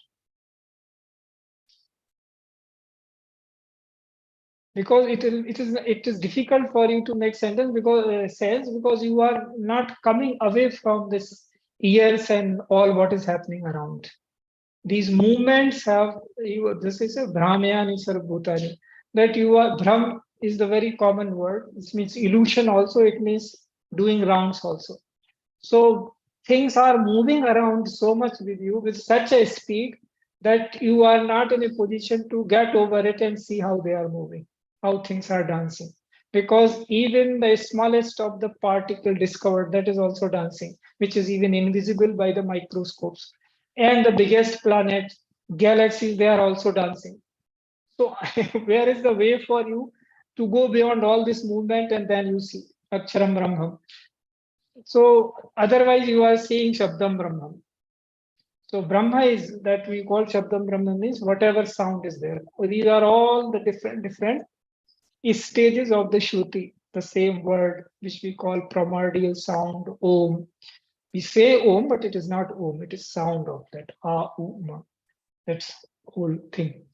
Because it is difficult for you to make sense because you are not coming away from this years and all what is happening around. These movements have this is a Brahmayani Sarvbhutani, that you are Brahm is the very common word. This means illusion also, it means doing rounds also. So things are moving around so much with you with such a speed that you are not in a position to get over it and see how they are moving, how things are dancing. Because even the smallest of the particle discovered, that is also dancing, which is even invisible by the microscopes. And the biggest planet, galaxies, they are also dancing. So where is the way for you to go beyond all this movement and then you see Aksharam Brahmam? So otherwise you are seeing Shabdam Brahmam. So Brahma is that we call Shabdam Brahma means whatever sound is there. These are all the different stages of the Shruti, the same word which we call primordial sound, Om. We say Om, but it is not Om, it is sound of that, A, U, Ma. That's whole thing.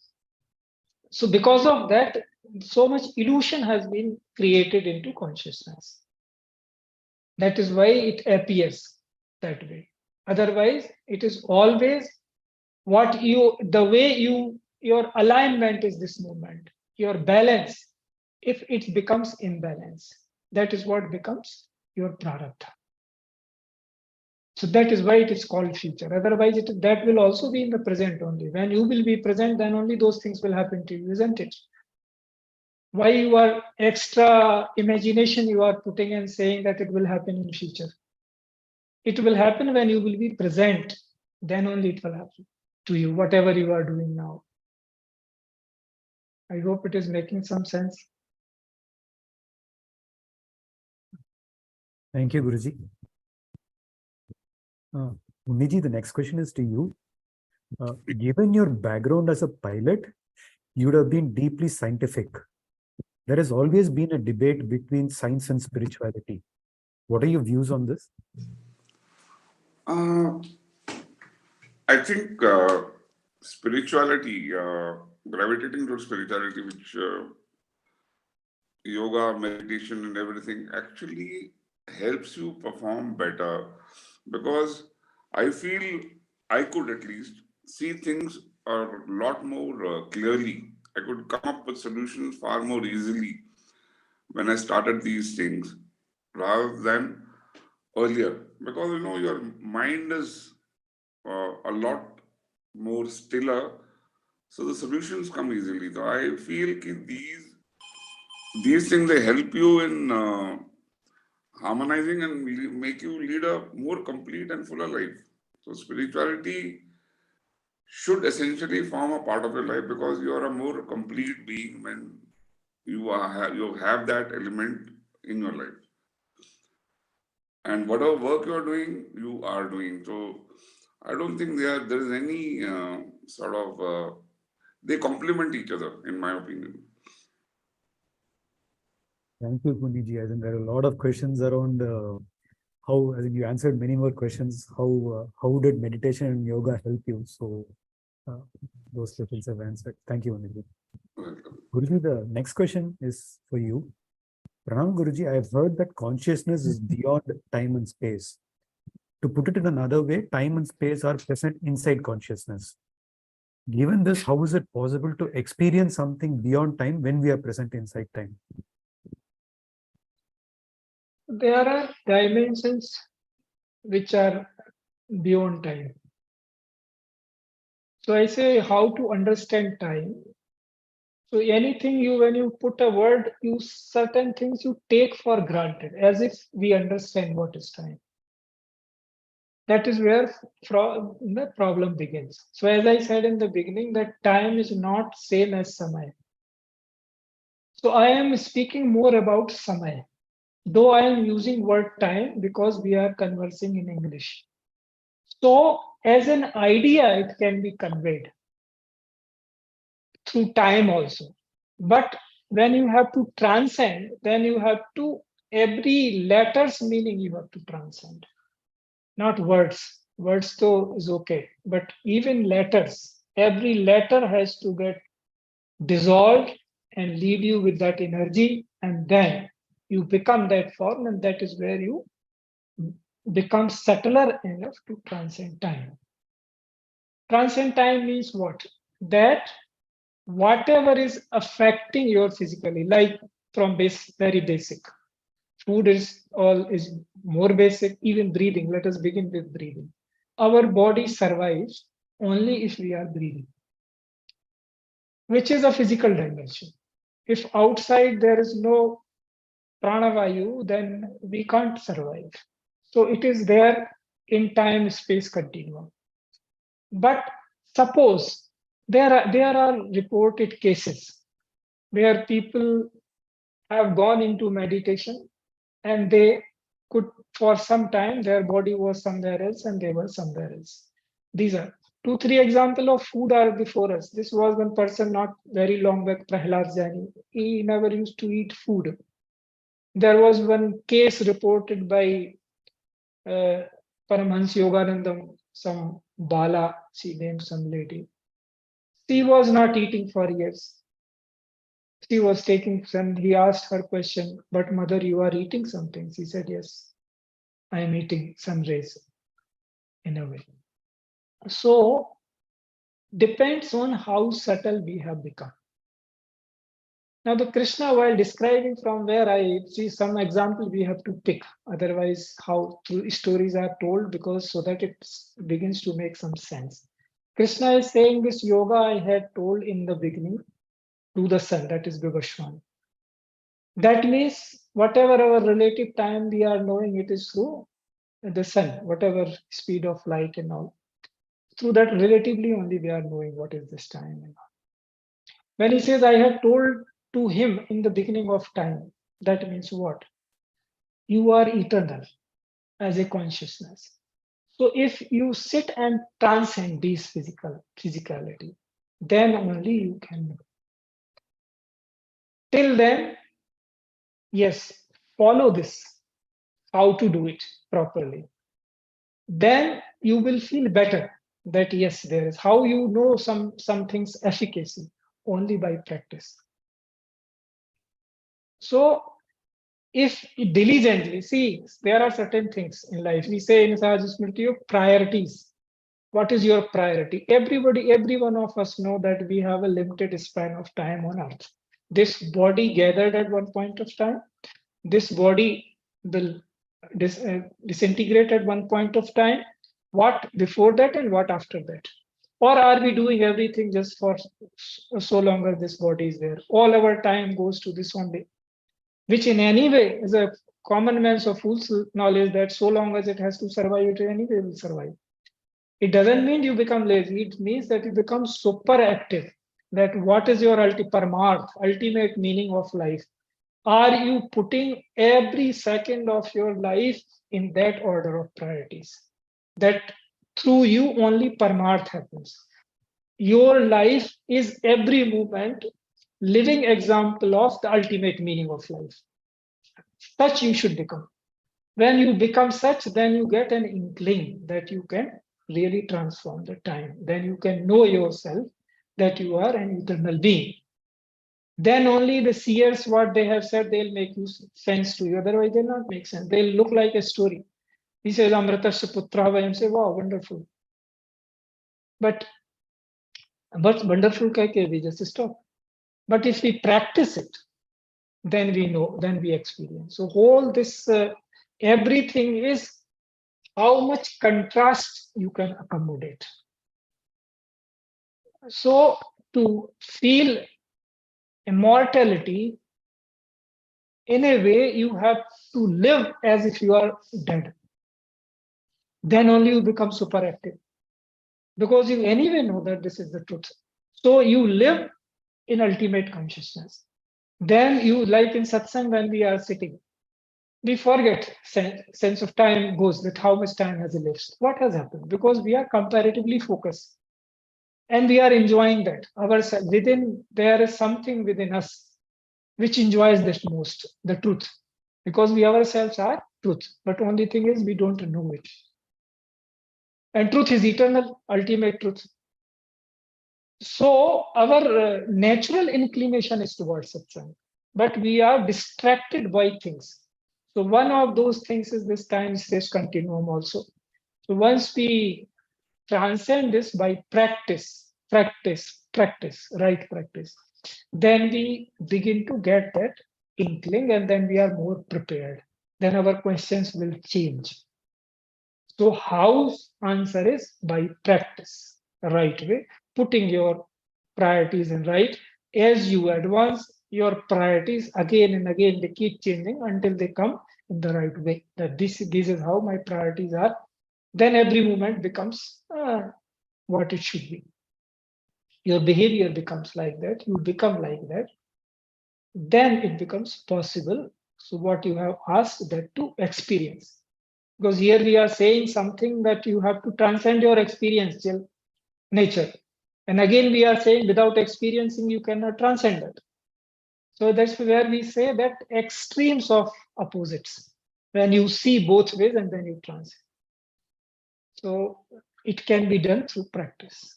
So because of that, so much illusion has been created into consciousness. That is why it appears that way. Otherwise, it is always the way your alignment is this movement, your balance. If it becomes imbalance, that is what becomes your prarabdha. So that is why it is called future. Otherwise, that will also be in the present only. When you will be present, then only those things will happen to you, isn't it? Why you are extra imagination you are putting and saying that it will happen in future? It will happen when you will be present. Then only it will happen to you, whatever you are doing now. I hope it is making some sense.
Thank you, Guruji. Unniji, the next question is to you. Given your background as a pilot, you would have been deeply scientific. There has always been a debate between science and spirituality. What are your views on this?
I think spirituality, gravitating towards spirituality, which yoga, meditation, and everything actually helps you perform better, because I feel I could at least see things a lot more clearly. I could come up with solutions far more easily when I started these things rather than earlier, because your mind is a lot more stiller, so the solutions come easily. So I feel that these things, they help you in harmonizing and make you lead a more complete and fuller life. So spirituality should essentially form a part of your life, because you are a more complete being when you have that element in your life. And whatever work you are doing. So I don't think there is any they complement each other, in my opinion.
Thank you, Puniji. I think there are a lot of questions around how. I think you answered many more questions. How did meditation and yoga help you? So those questions have answered. Thank you, Puniji. Guruji, the next question is for you. Pranam Guruji, I have heard that consciousness is beyond time and space. To put it in another way, time and space are present inside consciousness. Given this, how is it possible to experience something beyond time when we are present inside time?
There are dimensions which are beyond time. So I say how to understand time. So anything when you put a word, certain things you take for granted as if we understand what is time. That is where the problem begins. So as I said in the beginning, that time is not same as samay. So I am speaking more about samay, though I am using word time because we are conversing in English. So as an idea, it can be conveyed through time also. But when you have to transcend, then you have to, every letter's meaning you have to transcend. Not words. Words though is okay. But even letters, every letter has to get dissolved and leave you with that energy. And then you become that form, and that is where you become subtler enough to transcend time. Transcend time means what? That whatever is affecting your physically, like from very basic. Food is more basic, even breathing. Let us begin with breathing. Our body survives only if we are breathing, which is a physical dimension. If outside there is no pranavayu, then we can't survive. So it is there in time-space continuum. But suppose there are reported cases where people have gone into meditation and they could, for some time, their body was somewhere else and they were somewhere else. These are 2-3 examples of food are before us. This was one person not very long back, Prahlad Jani. He never used to eat food. There was one case reported by Paramhans Yoganandam, some Bala, she named some lady. She was not eating for years. She was taking some, he asked her question, but mother, you are eating something. She said, yes, I am eating sun rays in a way. So depends on how subtle we have become. Now the Krishna, while describing from where I see some example we have to pick, otherwise how stories are told, because so that it begins to make some sense. Krishna is saying this yoga I had told in the beginning to the sun, that is Vivashwan. That means whatever our relative time we are knowing, it is through the sun, whatever speed of light and all. Through that relatively only we are knowing what is this time and all. When he says, I have told to him in the beginning of time, that means what? You are eternal as a consciousness. So if you sit and transcend these physicality, then only you can know. Till then, yes, follow this, how to do it properly. Then you will feel better that yes, there is. How you know some things efficacy? Only by practice. So if diligently, see, there are certain things in life. We say in Sahaj Smriti Yog, priorities. What is your priority? Everybody, every one of us know that we have a limited span of time on earth. This body gathered at one point of time. This body will disintegrate at one point of time. What before that and what after that? Or are we doing everything just for so long as this body is there? All our time goes to this only, which in any way is a common man's or fool's knowledge that so long as it has to survive, it anyway will survive. It doesn't mean you become lazy. It means that you become super active. That what is your ultimate meaning of life? Are you putting every second of your life in that order of priorities? That through you only Paramarth happens. Your life is every moment living example of the ultimate meaning of life. Such you should become. When you become such, then you get an inkling that you can really transform the time. Then you can know yourself that you are an eternal being. Then only the seers, what they have said, they'll make you sense to you. Otherwise, they'll not make sense. They'll look like a story. He says, Amritasya Putra Vayam, say, wow, wonderful. But wonderful, we just stop. But if we practice it, then we know, then we experience. So whole this, everything is how much contrast you can accommodate. So to feel immortality, in a way, you have to live as if you are dead. Then only you become super active. Because you anyway know that this is the truth. So you live in ultimate consciousness. Then you, like in satsang, when we are sitting, we forget sense of time goes, that how much time has elapsed. What has happened? Because we are comparatively focused. And we are enjoying that. Within, there is something within us which enjoys this most, the truth. Because we ourselves are truth. But only thing is we don't know it. And truth is eternal, ultimate truth. So our natural inclination is towards satsang, but we are distracted by things. So one of those things is this time-space continuum also. So once we transcend this by practice, right practice, then we begin to get that inkling, and then we are more prepared. Then our questions will change. So how answer is by practice, right way, putting your priorities in right. As you advance, your priorities again and again, they keep changing until they come in the right way. That this is how my priorities are. Then every moment becomes what it should be. Your behavior becomes like that. You become like that. Then it becomes possible. So what you have asked that to experience. Because here we are saying something that you have to transcend your experiential nature. And again, we are saying without experiencing, you cannot transcend it. So that's where we say that extremes of opposites, when you see both ways and then you transcend. So it can be done through practice.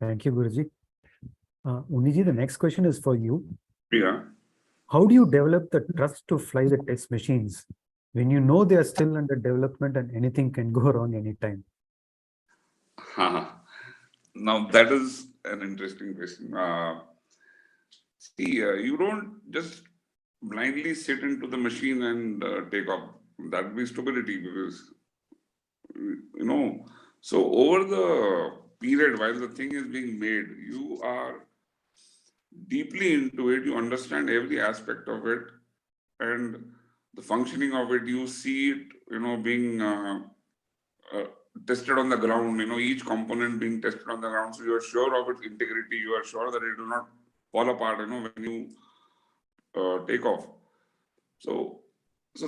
Thank you, Guruji. Unniji, the next question is for you.
Yeah.
How do you develop the trust to fly the test machines when you know they are still under development and anything can go wrong anytime?
Now that is an interesting question. You don't just blindly sit into the machine and take off. That would be stupidity because, so over the period while the thing is being made, you are deeply into it, you understand every aspect of it and the functioning of it, you see it, being uh, tested on the ground, each component being tested on the ground. So you are sure of its integrity, you are sure that it will not fall apart, when you take off. So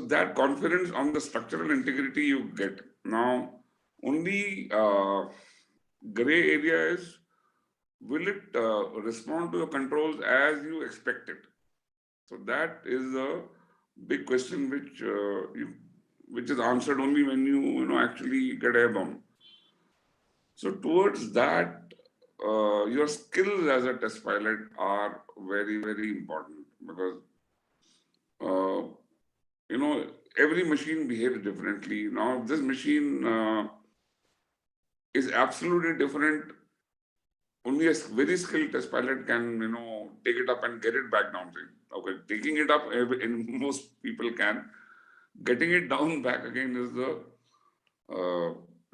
that confidence on the structural integrity you get. Now, only gray area is, will it respond to the controls as you expect it? So that is a big question which is answered only when you actually get airborne. So towards that, your skills as a test pilot are very, very important because uh, every machine behaves differently. Now this machine is absolutely different. Only a very skilled test pilot can take it up and get it back down. Okay, taking it up, in most people can. Getting it down back again is the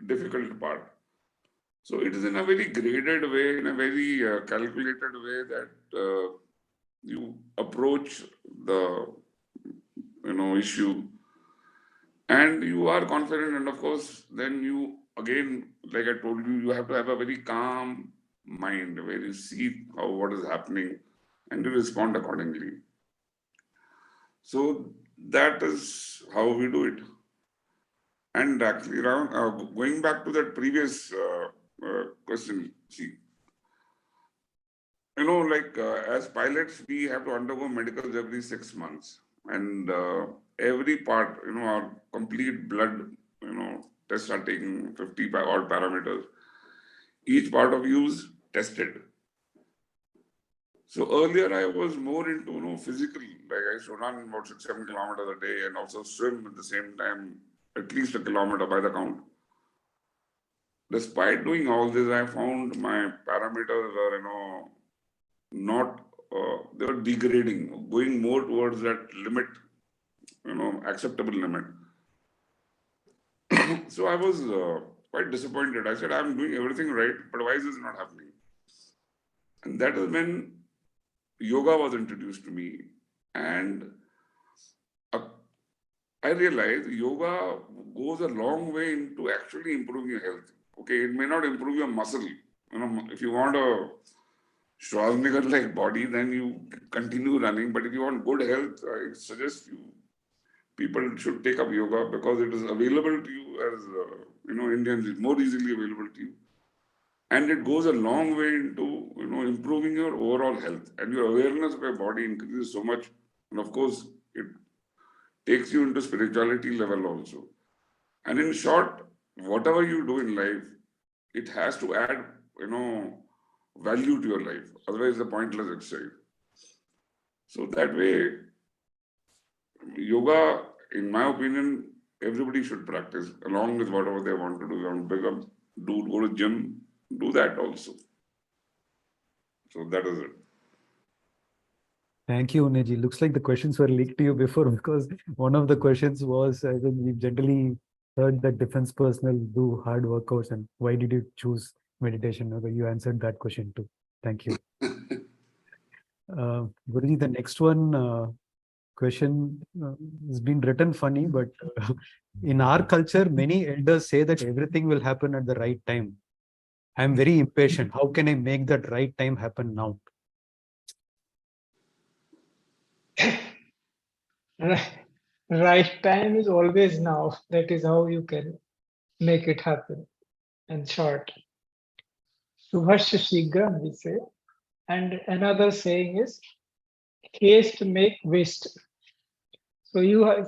difficult part. So it is in a very graded way, in a very calculated way that you approach the issue, and you are confident. And of course, then you again, like I told you, you have to have a very calm mind where you see what is happening and you respond accordingly. So that is how we do it. And actually, going back to that previous question, see, as pilots, we have to undergo medicals every 6 months, and every part, our complete blood, tests are taken, 50 odd parameters. Each part of you is tested. So earlier I was more into physical, like I should run about 6-7 kilometers a day and also swim at the same time, at least a kilometer by the count. Despite doing all this, I found my parameters are, not, they were degrading, going more towards that limit, acceptable limit. So I was quite disappointed. I said, I'm doing everything right, but why is this not happening? And that is when yoga was introduced to me. And I realized yoga goes a long way into actually improving your health. Okay, it may not improve your muscle. If you want a Schwarzenegger-like body, then you continue running. But if you want good health, I suggest people should take up yoga because it is available to you as Indians. It's more easily available to you, and it goes a long way into improving your overall health, and your awareness of your body increases so much. And of course, it takes you into spirituality level also. And in short, whatever you do in life, it has to add value to your life. Otherwise, it's a pointless exercise. So that way, yoga, in my opinion, everybody should practice along with whatever they want to do. They want to become, go to gym, do that also. So that is it.
Thank you, Unniji. Looks like the questions were leaked to you before, because one of the questions was, I think we've generally heard that defense personnel do hard workouts, and why did you choose meditation? Okay, you answered that question too. Thank you. Guruji, the next one question has been written funny, but in our culture, many elders say that everything will happen at the right time. I'm very impatient. How can I make that right time happen now?
Right time is always now. That is how you can make it happen. In short, Subhasya Shigram, we say. And another saying is, haste make waste. So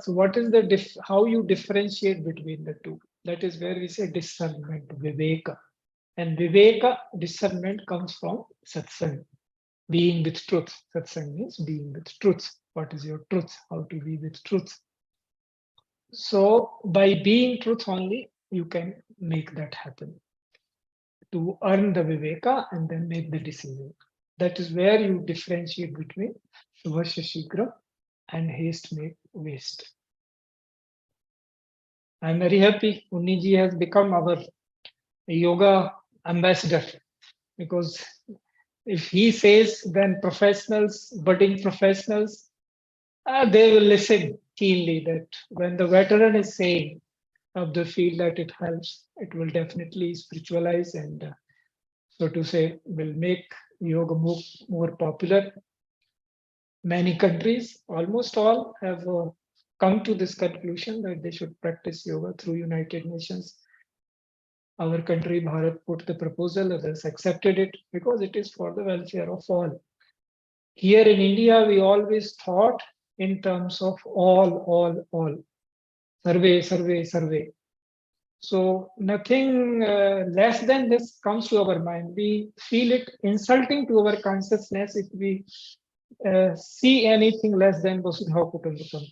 what is the how you differentiate between the two? That is where we say discernment, viveka. And viveka, discernment, comes from satsang, being with truth. Satsang means being with truth. What is your truth? How to be with truth? So by being truth only, you can make that happen. To earn the viveka and then make the decision. That is where you differentiate between shubhasya shigra and haste make waste. I'm very happy Unni ji has become our yoga ambassador, because if he says, then professionals, budding professionals, they will listen keenly, that when the veteran is saying of the field that it helps, it will definitely spiritualize and so to say, will make yoga more popular. Many countries, almost all, have come to this conclusion that they should practice yoga through United Nations. Our country, Bharat, put the proposal, others accepted it because it is for the welfare of all. Here in India, we always thought in terms of all. Survey, survey, survey. So nothing less than this comes to our mind. We feel it insulting to our consciousness if we see anything less than Vasudha Kutumbakam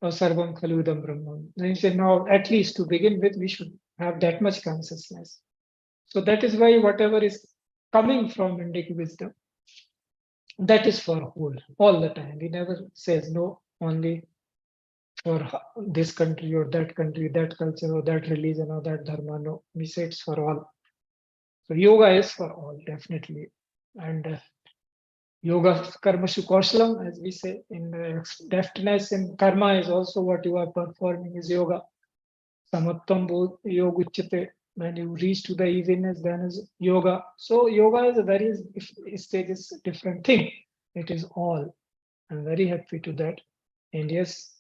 or Sarvam Khaludam Brahman. Then you say, no, at least to begin with, we should have that much consciousness. So that is why whatever is coming from Indic wisdom, that is for whole, all the time. He never says no, only for this country or that country, that culture or that religion or that dharma. No, we say it's for all. So yoga is for all, definitely. And yoga karma sukoshalam, as we say, in deftness in karma is also what you are performing is yoga. Samattam yoga uchyate. When you reach to the evenness, then is yoga. So yoga is a very stages different thing. It is all. I'm very happy to that. India's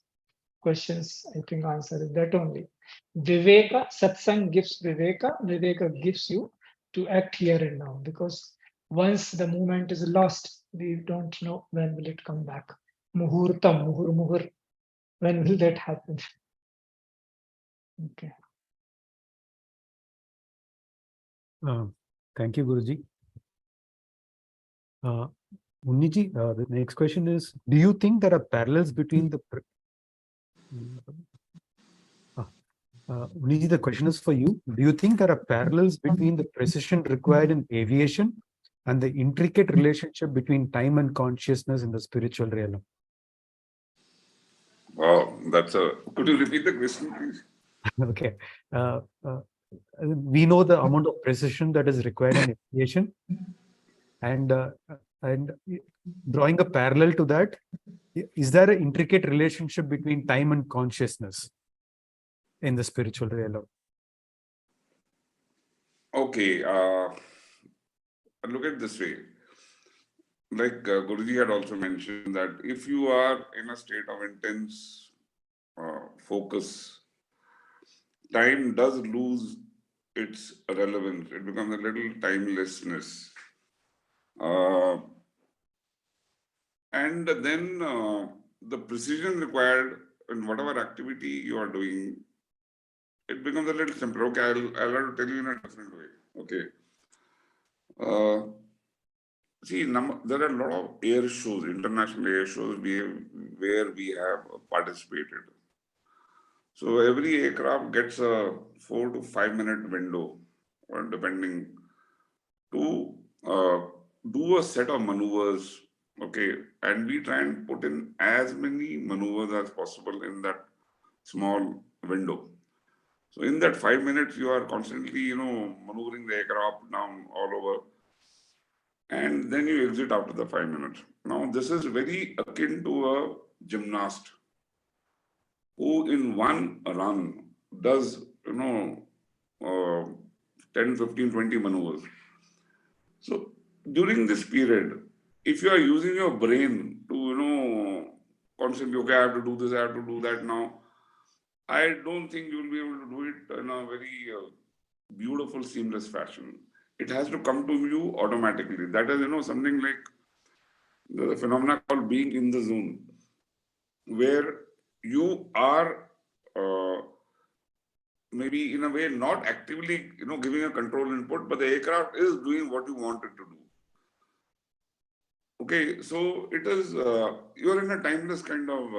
questions, I think, answer is that only. Viveka, satsang gives viveka. Viveka gives you to act here and now, because once the movement is lost, we don't know when will it come back. Muhurtam, muhur, when will that happen? Okay.
Thank you, Guruji. Unni ji, the next question is, do you think there are parallels between the... Unni ji, the question is for you. Do you think there are parallels between the precision required in aviation and the intricate relationship between time and consciousness in the spiritual realm?
Wow, could you repeat the question, please?
Okay. We know the amount of precision that is required in aviation, and drawing a parallel to that, is there an intricate relationship between time and consciousness in the spiritual realm?
Okay, look at it this way. Like Guruji had also mentioned that if you are in a state of intense focus, time does lose its relevance. It becomes a little timelessness. And then the precision required in whatever activity you are doing, it becomes a little simpler. Okay, I'll have to tell you in a different way. Okay. See, there are a lot of air shows, international air shows where we have participated. So every aircraft gets a 4 to 5 minute window, or depending, to do a set of maneuvers. Okay, and we try and put in as many maneuvers as possible in that small window. So in that 5 minutes, you are constantly, maneuvering the aircraft down all over. And then you exit after the 5 minutes. Now, this is very akin to a gymnast who in one run does, 10, 15, 20 maneuvers. So during this period, if you are using your brain to, constantly, okay, I have to do this, I have to do that now, I don't think you will be able to do it in a very beautiful, seamless fashion. It has to come to you automatically. That is, something like the phenomena called being in the zone, where you are maybe in a way not actively, giving a control input, but the aircraft is doing what you want it to do. Okay, so it is, you're in a timeless kind of,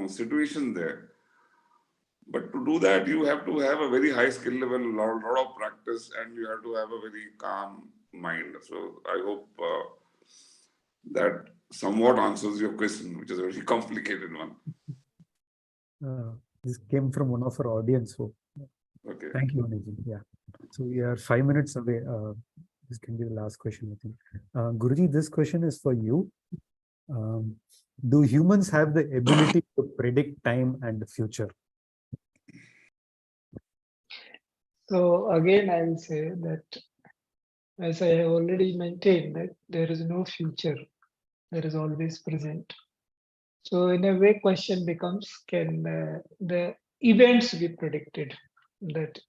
situation there. But to do that, you have to have a very high skill level, a lot of practice, and you have to have a very calm mind. So I hope that somewhat answers your question, which is a very complicated one.
This came from one of our audience. So
Okay.
thank you, Unni. Yeah. So we are 5 minutes away. This can be the last question, I think. Guruji, this question is for you. Do humans have the ability to predict time and the future?
So again, I will say that, as I have already maintained, that there is no future, there is always present. So in a way, question becomes, can the events be predicted? That,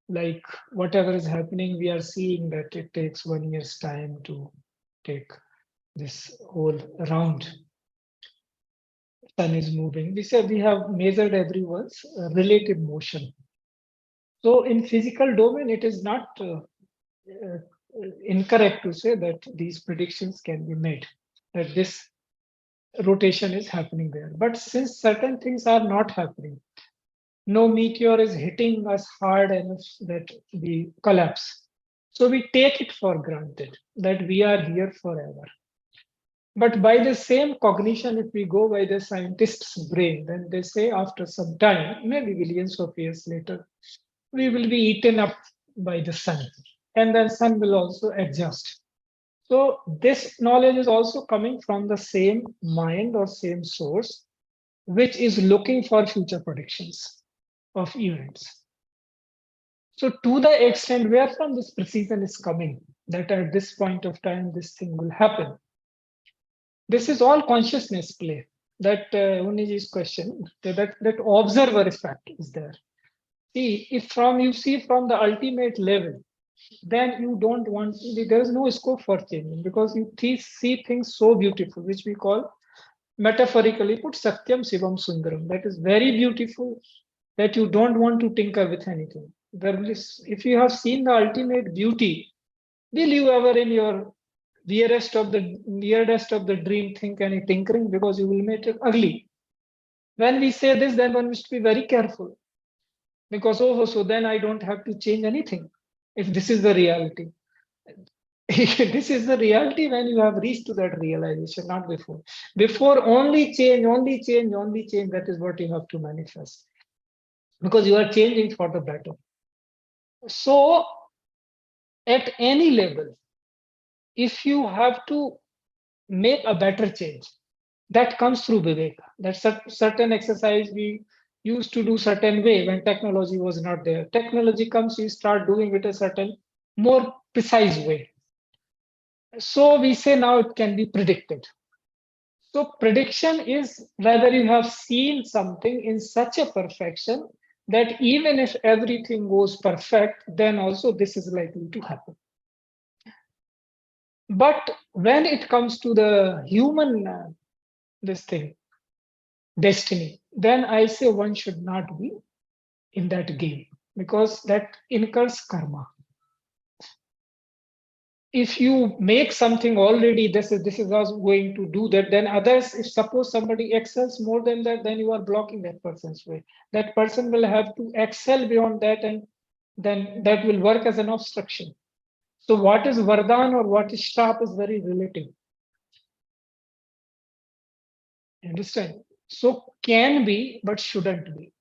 like, whatever is happening, we are seeing that it takes 1 year's time to take this whole round. Sun is moving. We said we have measured everyone's relative motion. So in physical domain, it is not incorrect to say that these predictions can be made, that this rotation is happening there. But since certain things are not happening, no meteor is hitting us hard enough that we collapse. So we take it for granted that we are here forever. But by the same cognition, if we go by the scientist's brain, then they say after some time, maybe billions of years later, we will be eaten up by the sun, and then sun will also adjust. So this knowledge is also coming from the same mind or same source, which is looking for future predictions of events. So to the extent where from this precision is coming, that at this point of time, this thing will happen. This is all consciousness play. That Unniji's question, that observer effect is there. See, if you see from the ultimate level, then you don't want, there is no scope for changing, because you see things so beautiful, which we call, metaphorically put, Satyam Shivam Sundaram. That is very beautiful, that you don't want to tinker with anything. If you have seen the ultimate beauty, will you ever in your weirdest of the dream think any tinkering, because you will make it ugly. When we say this, then one must be very careful, because so then I don't have to change anything if this is the reality. This is the reality when you have reached to that realization, not before. Before, only change, that is what you have to manifest, because you are changing for the better. So at any level, if you have to make a better change, that comes through viveka. That's a certain exercise we used to do certain way when technology was not there. Technology comes, you start doing it a certain more precise way. So we say now it can be predicted. So prediction is whether you have seen something in such a perfection that even if everything goes perfect, then also this is likely to happen. But when it comes to the human destiny, then I say one should not be in that game, because that incurs karma. If you make something already, this is us going to do that, then others, if suppose somebody excels more than that, then you are blocking that person's way. That person will have to excel beyond that, and then that will work as an obstruction. So what is Vardhan or what is Shrap is very relative. Understand? So can be, but shouldn't be.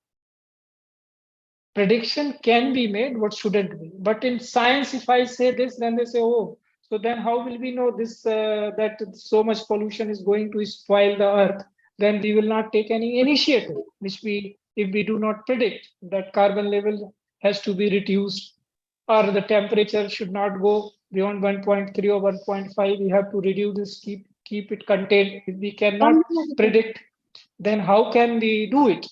Prediction can be made, but shouldn't be. But in science, if I say this, then they say, oh, so then how will we know this, that so much pollution is going to spoil the earth? Then we will not take any initiative, which if we do not predict that carbon level has to be reduced, or the temperature should not go beyond 1.3 or 1.5, we have to reduce this, keep it contained. If we cannot predict, then how can we do it?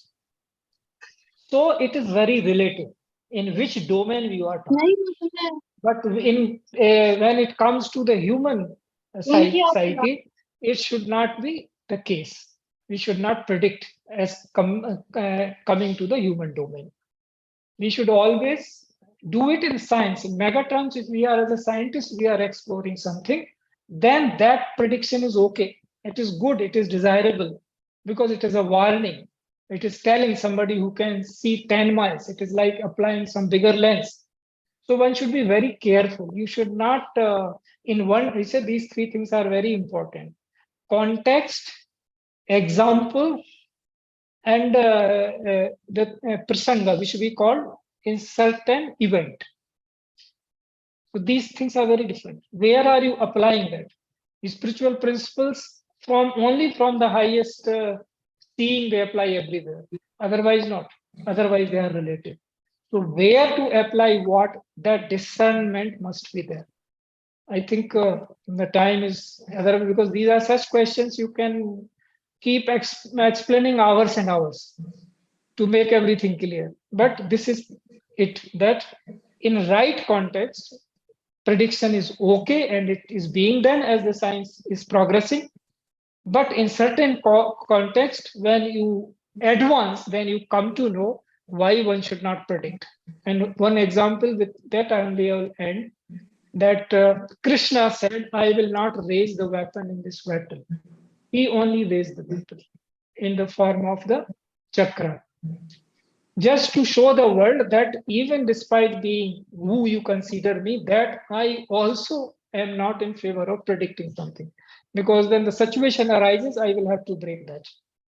So it is very relative in which domain we are talking. But in when it comes to the human psyche, it should not be the case. We should not predict as coming to the human domain. We should always do it in science. In mega terms, if we are as a scientist, we are exploring something, then that prediction is okay. It is good, it is desirable, because it is a warning. It is telling somebody who can see 10 miles. It is like applying some bigger lens. So one should be very careful. You should not, we said these three things are very important. Context, example, and the prasanga, which we call in certain event. So these things are very different. Where are you applying that? The spiritual principles only from the highest seeing they apply everywhere. Otherwise not. Otherwise they are relative. So where to apply what, that discernment must be there. I think the time is other, because these are such questions you can keep explaining hours and hours to make everything clear. But this is it, that in right context, prediction is okay and it is being done as the science is progressing. But in certain context, when you advance, then you come to know why one should not predict. And one example with that I will end, that Krishna said, I will not raise the weapon in this battle. He only raised the weapon in the form of the chakra. Just to show the world that even despite being who you consider me, that I also am not in favor of predicting something. Because when the situation arises, I will have to break that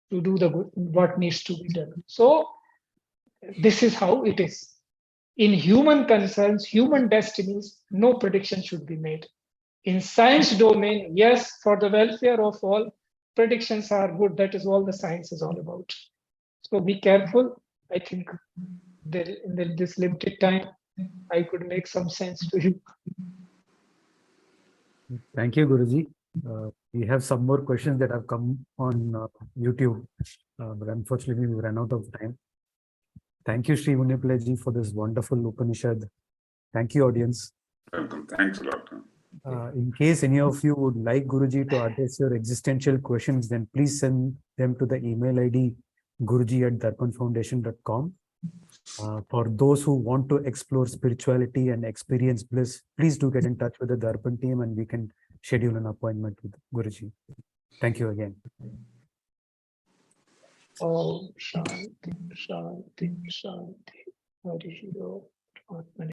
to do the good, what needs to be done. So this is how it is. In human concerns, human destinies, no prediction should be made. In science domain, yes, for the welfare of all, predictions are good. That is all the science is all about. So be careful. I think in this limited time, I could make some sense to you.
Thank you, Guruji. We have some more questions that have come on YouTube, but unfortunately we ran out of time. Thank you, Shri Unni Pillai ji, for this wonderful Upanishad. Thank you, audience.
Welcome. Thanks a lot.
In case any of you would like Guruji to address your existential questions, then please send them to the email ID guruji@darpanfoundation.com. For those who want to explore spirituality and experience bliss, please do get in touch with the Darpan team and we can schedule an appointment with Guruji. Thank you again.
Om Shanti, Shanti, Shanti. Hari Om.